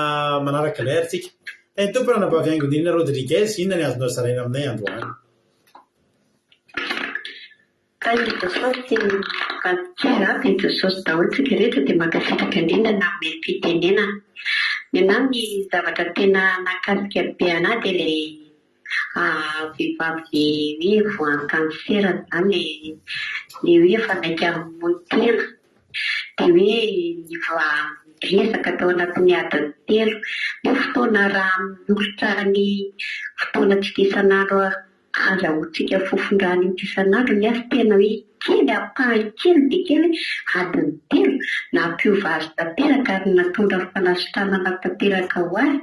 manaraka ilay ary tsika tahiny tompo ranam-paviangodinina Rodriguez inona ny azonao zaraina aminay androany tahiny Jesosy katsira tahiny Jesosy daholo tsika rehetra dia mankasitraka indrindra na amin'ny fitenenana nenahy ny zavatra tena nakasika be anahy dia ilay vehivavy hoe voan'ny kansera zany ny hoe fanaika monotena dia hoe resaka tao anatin'ny adiny telo ny fotoana raha miolotra ny fotoanantsika isan'andro azahoantsika fofondrano isan'andro ny asy tena hoe kely apahy kely dia kely adiny telo na mpiova azy tanteraka ary natondra fanasitranana tanteraka ho azy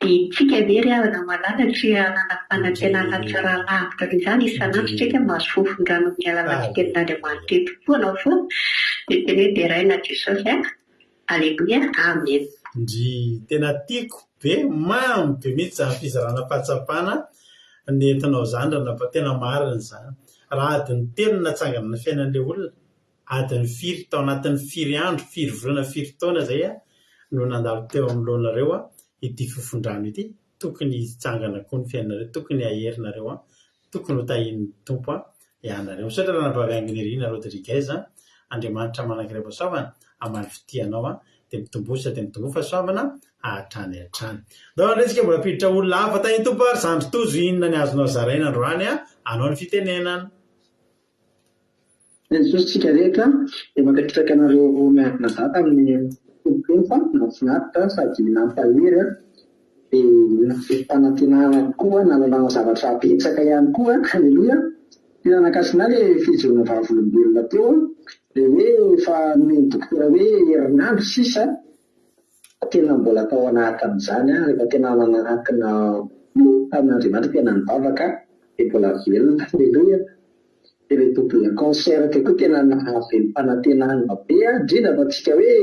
dia tsika very avana malala tsy anana fanantenana tsara lavitra izany isan'andro tsika mahazo fofondrano amin'ny alalany tenin'Andriamanitra eto foana foana dia tena hoe dia raina Jesosy alleluia amen ndry tena tiako be mamy be mihitsy zany fizarana fahatsapana ny entinao zany raha tena marina zany raha adiny telo natsangana ny fiainan'ilay olona adiny firy tao anatin'ny firy andro firy volana firy taona zay no nandalo teo amin'lohanareo ity fofondrano ity tokony hitsangana koa ny fiainanareo tokony aherinareo tokony ho tahin'ny tompo ianareo misaotra ranam-pavianginy Irina Rodriguez Andriamanitra manankiram-pahasoavana amaly fitianao dia mitombosa dia mitombo fahasoavana hatrany hatrany dao andratsika mbola piditra olona hafa tahiny tompo ary zandry tozo inona ny azonao zaraina androany anao ny fitenenana Jesosy tsika rehetra dia mankasitraka anareo miandrina zata amin'ny tompony fa nafinaritra sady nampahery dia fanantenana koa nananao zavatra betsaka ihany koa alleluia tena nakasina ilay fijoroana vavolombelona teo dia hoe fa nomeny dokotera hoe herinandro sisa tena mbola tao anatin'izany rehefa tena manakina amin'Andriamanitra tena nibavaka dia mbola velona alleluia dia ilay tompona cancer dia koa tena nahavelo fanantenana be indrindra fa tsika hoe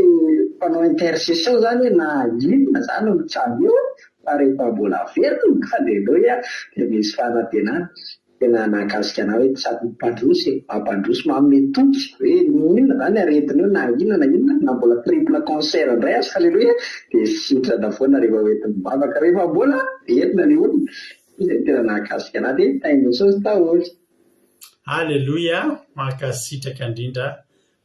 mpanao intercession zany na inona zany no mitsamby eo fa rehefa mbola velona alleluia dia misy fanantenana tena nakasika anao hoe sady mpandrosy manome toky hoe inona zany aretina eo na inona na mbola triple cancer indray azy alleluia dia sitrana foana rehefa hoentiny mivavaka rehefa mbola velona ilay olona izay tena nakasika anahy dia tahiny Jesosy daholo alleluia mankasitraka indrindra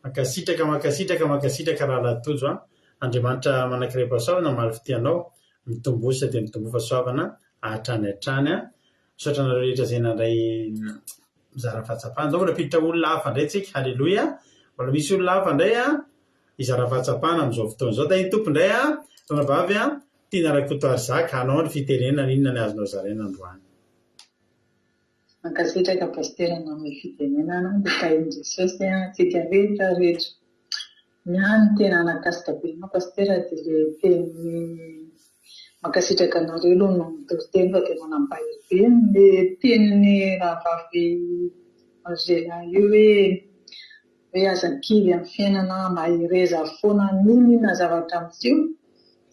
makasitraka raha latojo a Andriamanitra manankiray pasoavana malifitianao mitombosa dia mitombo fahasoavana hatrany a misaotranareo rehetra zay nandray mizara fahatsapana zao mbola piditra olona hafa indray tsika halleloia mbola misy olona hafa indray a izara fahatsapana amin'izao fotoana izao tainy tompo indray a tonavavy a tiana rakotoary zaka hanao ny fitenenana inona ny azonao zaraina androany mankasitraka pastera amin'ny fitenenana dia tainy Jesosy tsika rehetra miany tena anakasika be anao pastera dia le teny mankasitraka anareo aloha no mitoriteny fa dia manampahery be le teniny rahavavy Angela io hoe azakivy amin'ny fiainana mba hireza foana n'inona zavatra amin'io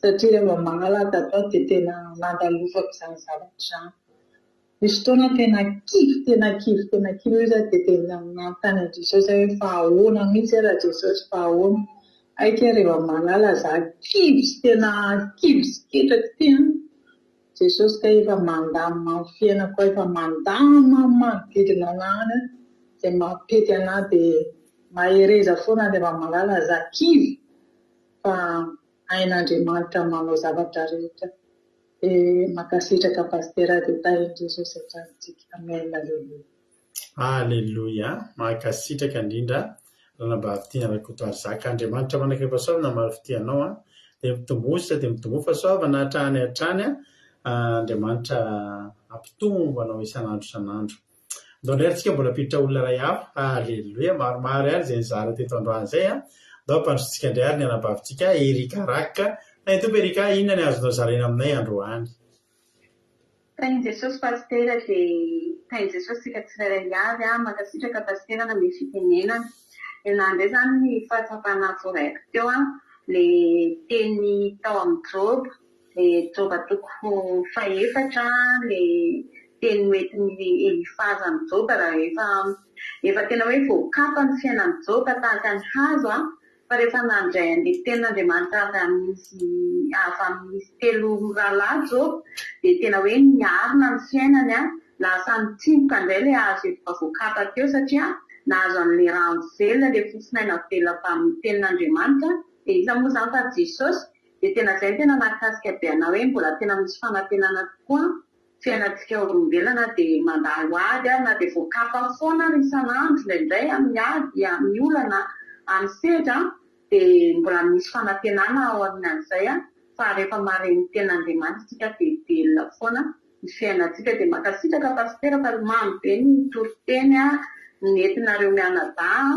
satria rehefa mangalaka atao dia tena mandalofako izany zavatra izany. Misy fotoana tena kivy io za dia tena manontany Jesosy hoe fa ahoana mihitsy raha Jesosy fa ahoana aika rehefa manala za kivy sy tena kivy sy ketraka ty Jesosy ka efa mandamina amin'ny fiainako efa mandamina manodidina anahy dia mampety anahy dia mahereza foana rehefa malala za kivy fa ain'Andriamanitra manao zavatra rehetra. Makasitraka pastera dia tainy Jesosy atrantsika amen alleluia. Alleluia makasitraka indrindra raha mba tiana rakotoary zaka Andriamanitra manankiray pasoavana malifitianao a dia mitombosa dia mitombo fahasoavana hatrany Andriamanitra ampitombo anao isan'andro ndao indray tsika mbola piditra olona ray hafa alleluia maromaro ary zay nizara teto androany zay a ndao mpandrotsika indray ary ny anabavintsika Erika Rakka tainy tompo Erika inona ny azonao zaraina aminay androany tainy Jesosy pastera dia tainy Jesosy tsika tsirairay avy mankasitraka pastera amin'ny fitenenana enandray zany ny fahatsapana voaraiko teo le teny tao amin'ny Joba le Joba toko faefatra le teny metiny Elifaza amin'ny Joba raha efa tena hoe voakapa ny fiainan'ny Joba tahaka ny hazo fa rehefa nandray an'ilay tenin'Andriamanitra avy amin'izy telo rahalahy Joba dia tena hoe niarina ny fiainany lasa nitsimboka indray ilay hazo efa voakapa teo satria nahazo an'ilay rano velona ilay fofinaina velona amin'ny tenin'Andriamanitra dia iza moa izany fa Jesosy dia tena izay tena nakasika be anao hoe mbola tena misy fanantenana tokoa fiainantsika olombelona dia mandalo ady na dia voakapa foana isan'andro indraindray amin'ny ady amin'ny olana amin'ny sedra dia mbola misy fanantenana ao amin'izay fa rehefa mareny tenin'Andriamanitra tsika dia velona foana ny fiainantsika dia mankasitraka pastera fa mamy be ny toriteny nentinareo mianadahy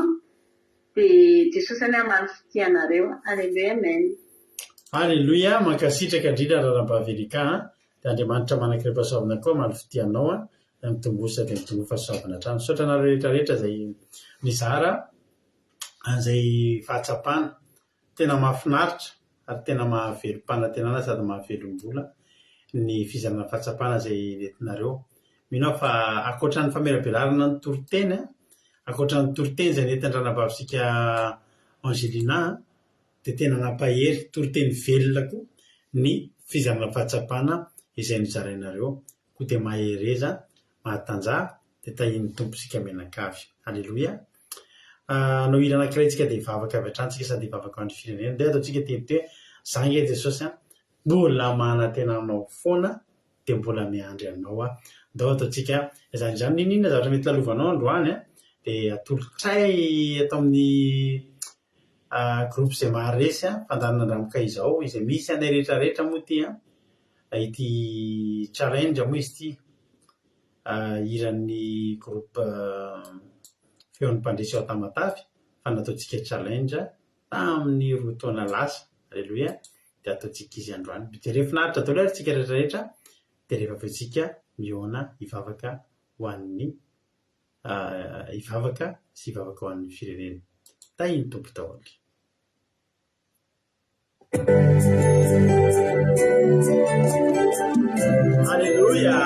dia Jesosy any manifitianareo alleluia amen. Alleluia mankasitraka indrindra raharaham-bavy Erika dia Andriamanitra manankiray pasoavana koa malifitianao mitombosa dia mitombo fahasoavana hatrany misaotranareo rehetrarehetra zay nizara an'izay fahatsapana tena mahafinaritra ary tena mahavelo-panantenana sady mahavelom-bola ny fizarana fahatsapana zay nentinareo mino fa akoatran'ny famerabelarana ny toriteny akoatran'ny toriteny zay nentin-dranabavisika Angelina dia tena nampahery toriteny velona koa ny fizarana fahatsapana izay nizarainareo koa dia mahereza mahatanjaha dia tahin'ny tomposika menakavy alleluia no hira anankiray tsika dia hivavaka avy hatrany sady hivavaka ao amin'ny firenena dia ataontsika teboteo zange Jesosy mbola manantenanao foana dia mbola miandry anao ndao ataontsika izany ninona zavatra mety lalovanao androany dia atolotray atao amin'ny groupe izay maharesy fandanana andramoka izao izay misy anay rehetrarehetra moa ity challenge moa izy ity iran'ny groupe feon'ny mpandresy ao Tamatavy fa nataontsika challenge tamin'ny 2 taona lasa alleluia dia ataontsika izy androany dia rehefinaritra daholo ary tsika rehetrarehetra dia rehefa avetsika miona hivavaka ho an'ny hivavaka sy hivavaka ho an'ny firenena tahiny tompo daholo. Alleluia.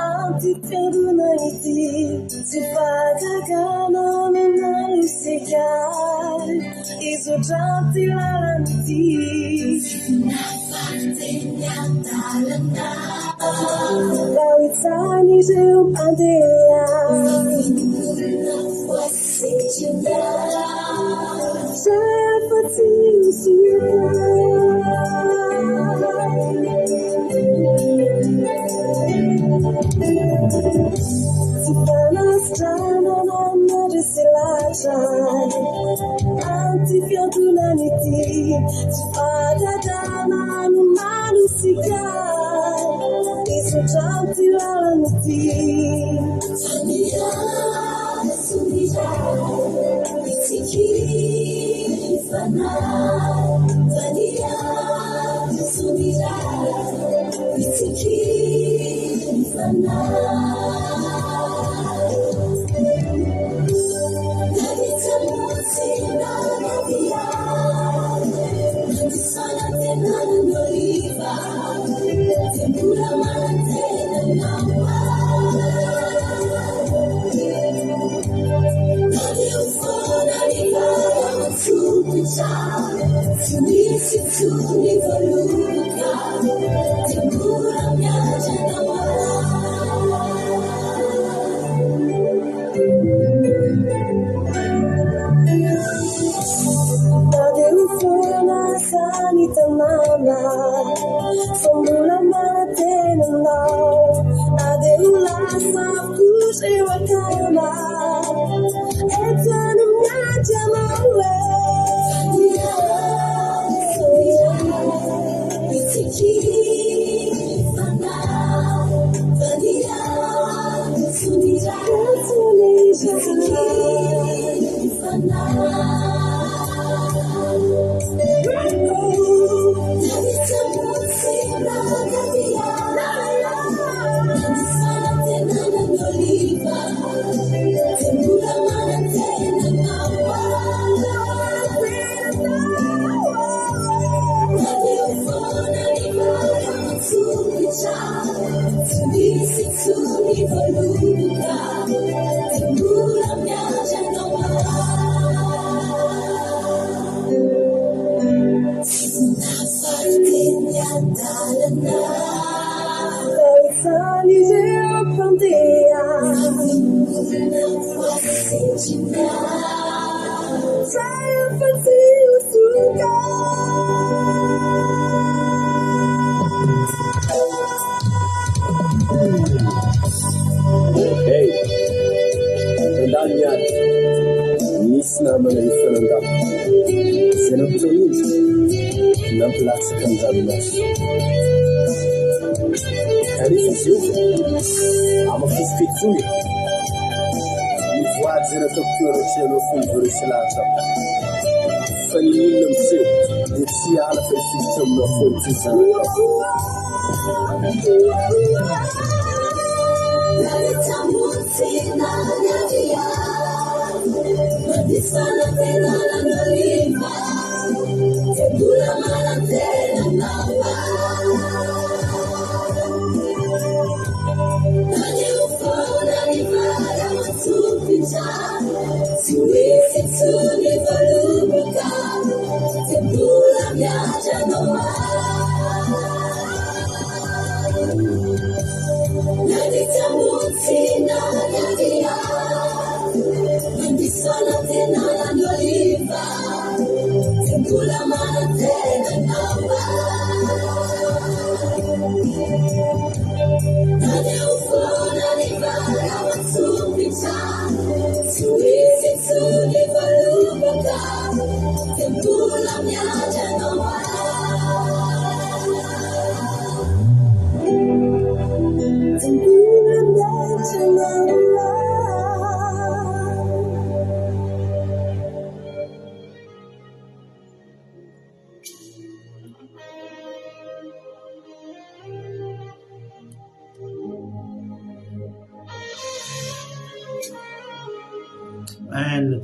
Antipendunaniti, sifatagana minanisikai, Janty lalany nafatenyantalana Lawitsany ireo mpandeha voasejina rehefa tsy mizoaka tsy fanasitranana mandresy latra anty fiantonany ity tsy fadadana no manosika isotranty lalany ity faniana somira itsikiri fana faniana somira itsikiri fana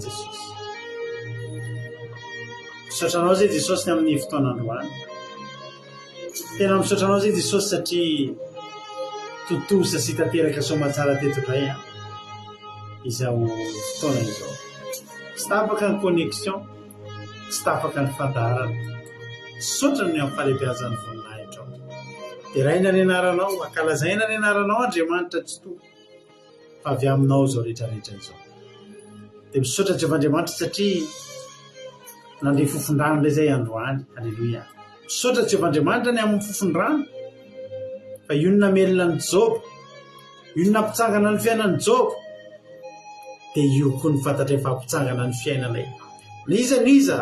Jesosy misotranao zay Jesosy ny amin'ny fotoanandroany tena misotranao zay Jesosy satria totosa sy tanteraka somatsara tetokay izao fotoana izao tsy tapaka ny connexion tsy tafaka ny fadarana sotra ny amin'ny falebiazan'ny voninahitra ao dia raina ny anaranao ankalazaina ny anaranao Andriamanitra tsy to fa avy aminao zao rehetrarehetra izao dia misaotra Jehovahandriamanitra satria nandeha fofondrano ilay izay androany. Halleloia. Misaotra Jehovahandriamanitra ny amin'ny fofondrano fa io ny namelona ny Job, io ny nampitsangana ny fiainan'ny Job, dia io koa ny fantatra efa hampitsangana ny fiainanay. Niza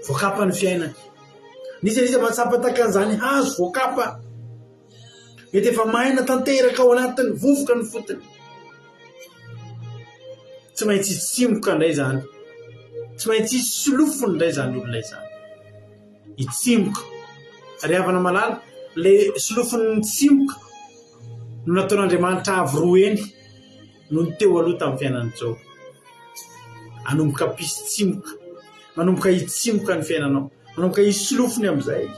voakapa ny fiainany, niza mahatsapa takan'izany hazo voakapa, mety efa maina tanteraka ao anatin'ny vovoka ny fotony. Tsy maintsy hitsimboka indray zany, tsy maintsy hisolofony indray zany olona izany, hitsimboka ary havana malala le solofony tsimboka no nataon'Andriamanitra avy roa eny no ny teo aloha tamin'ny fiainan'ny Job. Anomboka pisy tsimboka, manomboka hitsimboka ny fiainanao, manomboka hisolofony amin'izay.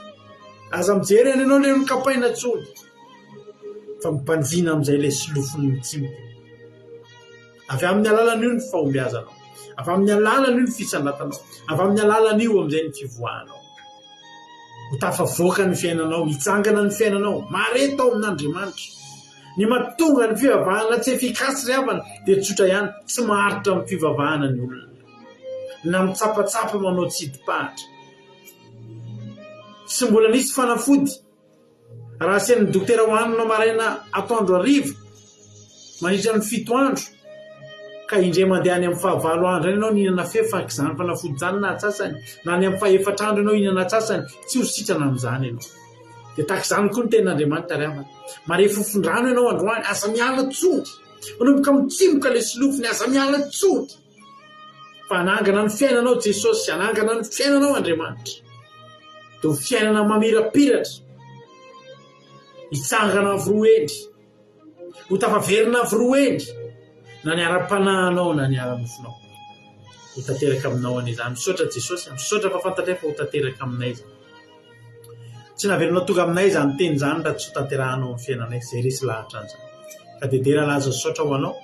Aza mijery any ianao le nokapaina tsony fa mipandriana amin'izay le solofony mitsimboka. Avy amin'ny alalan'io ny fahombiazanao, avy amin'ny alalan'io ny fisandatanao, avy amin'ny alalan'io amin'izay ny fivoahanao. Ho tafavoaka ny fiainanao, hitsangana ny fiainanao, mareta ao amin'Andriamanitra. Ny mahatonga ny fivavahana tsy efikasy ry havana dia tsotra ihany, tsy maharitra amin'ny fivavahana ny olona, na mitsapatsapa manao tsidipahatra. Tsy mbola nisy fanafody raha asian'ny dokotera hohaninao maraina atoandro hariva mandritra ny 7 andro ka indray mandeha any amin'ny 15 andro any ianao nihinana fefaka izany fanafody izany na atsasany, na any amin'ny 14 andro ianao hihinana atsasany, tsy ho sitrana amin'izany ianao. Dia tahaka izany koa ny ten'Andriamanitra ry havana. Mare fofondrano ianao androany, aza miala tsondry, manomboka mitsimboka le solofony, aza miala tsondry fa anangana ny fiainanao Jesosy, anangana ny fiainanao Andriamanitra. Dia ho fiainana mamirapiratra, hitsangana avy roa endry, ho tafaverina avy roa endry, na ny ara-panahinao na ny ara-nofonao ho tanteraka aminao an'izany. Misaotra Jesosy, misaotra fa fantatray fa ho tanteraka aminay izany. Tsy navelonao tonga aminay izany teny izany raha tsy ho tanterahanao amin'ny fiainanay izay resy lahatra an'izany. Ka dia dera laza misaotra ho anao.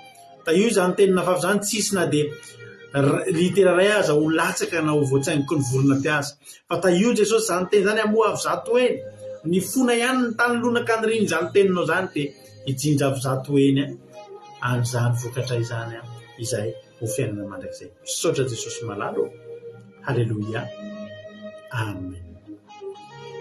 Ta io izany teny nafavy izany tsisy na dia litera ray aza ho latsaka na ho voatsaingiko ny vorona mpiasa. Fa ta io Jesosy izany teny izany amoa avy zato eny, ny fona ihany ny tany lonaka ny riny izany teninao izany dia hijinja avy zato eny an'izany vokatra izany izay ho fiainana mandrakizay. Misaotra Jesosy malalo. Halleloia. Amen.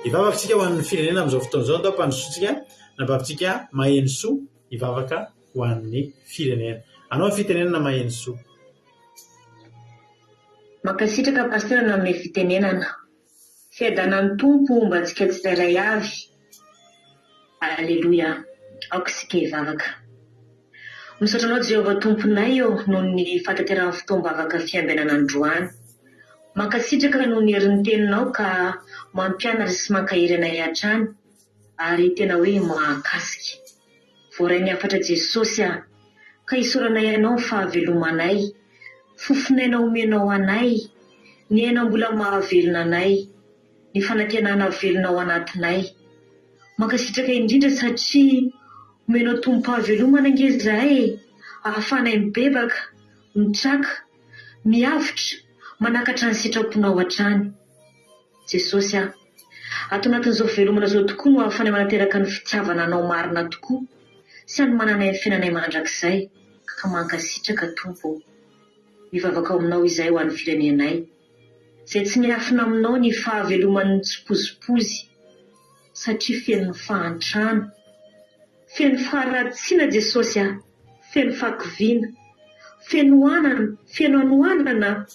Hivavakantsika ho an'ny firenena amin'izao fotoan'izao atao mpandrosoantsika nabavintsika maheno soa hivavaka ho an'ny firenena. Anao fitenenana maheno soa. Mankasitraka pastora amin'ny fitenenana. Fiadanan'ny tompo mba antsika tsirairay avy. Alleluia. Aoka isika hivavaka. Misaotra anao Jehovah tomponay eo noho ny fataterana fotoam-bavaka fiambenana androany. Mankasitraka noho ny herin'ny teninao ka mampianatra sy mankahiry anay hatrany ary tena hoe mahakasika. Voaray ny afatra Jesosy ka hisoranay ianao fahavelomanay, fofonainao omenao anay, ny ainao mbola mahavelona anay, ny fanantenana velona ao anatinay. Mankasitraka indrindra satria omenao tompo-pahavelomana angezahay, ahafanay mibebaka, mitraka, miavitra, manakatra ny sitraponao hatrany. Jesosy ato anatin'izao velomana izao tokoa no ahafanay manateraka ny fitiavana anao marina tokoa sy any mananay ny fiainanay mandrakizay. Ka mankasitraka tompo, mivavaka ao aminao izay ho an'ny firenenay, izay tsy miafina aminao ny fahaveloman'ny tsy pozipozy satria feno fahantrana, feno faharatsiana Jesosy feno fahakiviana, feno anana, feno anoanana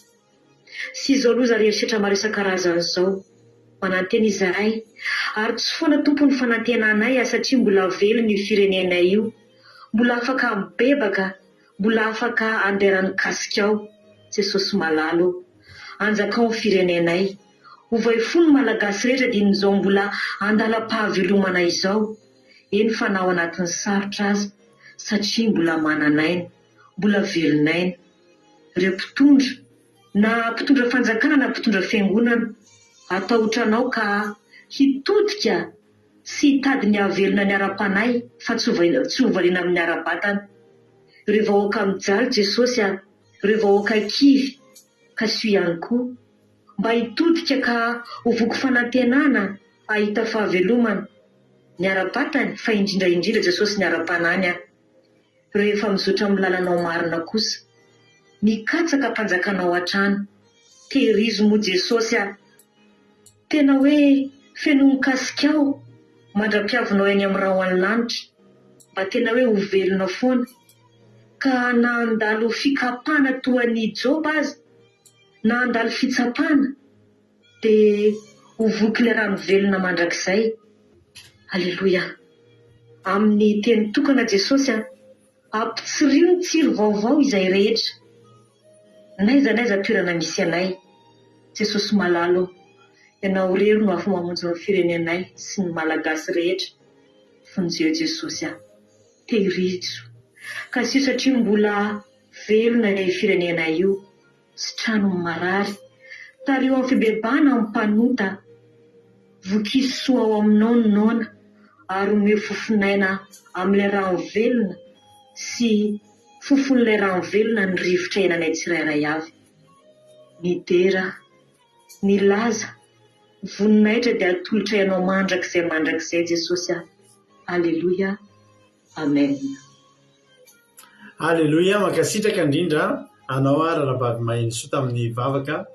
sy izao loza rehetra maro isan-karazany izao. Manantena izahay ary tsy foana tompo ny fanantenanay satria mbola velona io firenenay io, mbola afaka mibebaka, mbola afaka anderan'ny kasika ao. Jesosy malalo, anjakao ny firenenay, ovay fony malagasy rehetra din'izao mbola andalam-pahavelomana izao. Eny fanao anatin'ny sarotra aza satria mbola mananaina, mbola velonaina. Ireo mpitondra na mpitondra fanjakana na mpitondra fiangonana, atao otranao ka hitodika sy hitady ny havelona ny ara-panay fa tsy hovaliana amin'ny ara-batana. Ireo vahoaka mijaly Jesosy, ireo vahoaka kivy ka sy ihany koa mba hitodika ka ho voky fanantenana ahita fahavelomana ny ara-batany fa indrindraindrindra Jesosy ny ara-panany rehefa mizotra amin'ny lalanao marina kosa mikatsaka mpanjakanao an-trano tehirizo mo Jesosy tena hoe feno mikasika aho mandra-piavinao eny amin'ny raha ho any lanitra mba tena hoe ho velona foana ka na andalo fikapana toa ny Joba azy na andalo fitsapana dia ho voky le rano velona mandrakizay. Aleloia. Amin'ny teny tokana Jesosy ampitsiriho ny tsiro vaovao izay rehetra n'aiza toerana misy anay. Jesosy malalo ianao rery no afo mamonjy ny firenenay sy ny malagasy rehetra fonjeo Jesosy tehirizo ka sio satria mbola velona ilay firenenay io sy trano marary tario amin'ny fibebana amin'ny mpanota vokiso soa ao aminao ny nona ary ome fofinaina amin'ilay rano velona sy fofon'ilay rano velona ny rivotra iananay tsirairay avy. Ny dera ny laza voninahitra dia atolotra ianao mandrakizay Jesosy. Aleloia. Amen. Aleloia. Makasitraka indrindra anao rahavavy maheno soa tamin'ny vavaka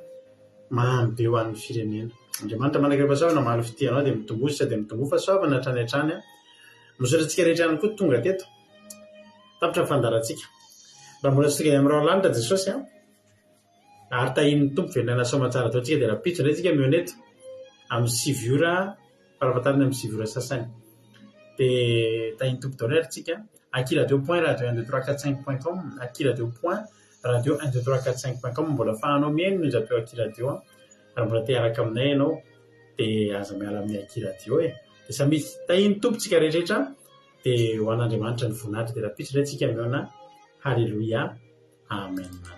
mamy be ho an'ny firenena. Andriamanitra manakam-pahasoavana mahalo fitianao dia mitombosa dia mitombo fahasoavana hatrany hatrany misotratsika rehetra ihany koa tonga teto tapitra ny fandarantsika raha mbola tsika amin'ny rao lanitra Jesosy ary tahin'ny tompo velona soamatsara tao tsika dia rapitso indray tsika mioneto amin'ny 7 ora farafatarina amin'ny 7 ora sasany dia tahin'ny tompo dao ary tsika akiradio.radio12345.com akiradio.radio12345.com mbola fahanao mihaino no zapeo akiradio raha mbola te araka aminay ianao dia aza miala amin'ny akiradio dia samy tahin'ny tompontsika rehetrarehetra dia ho an'Andriamanitra ny voninahitra dia rapitso indray tsika miona. Haleloia. Amen.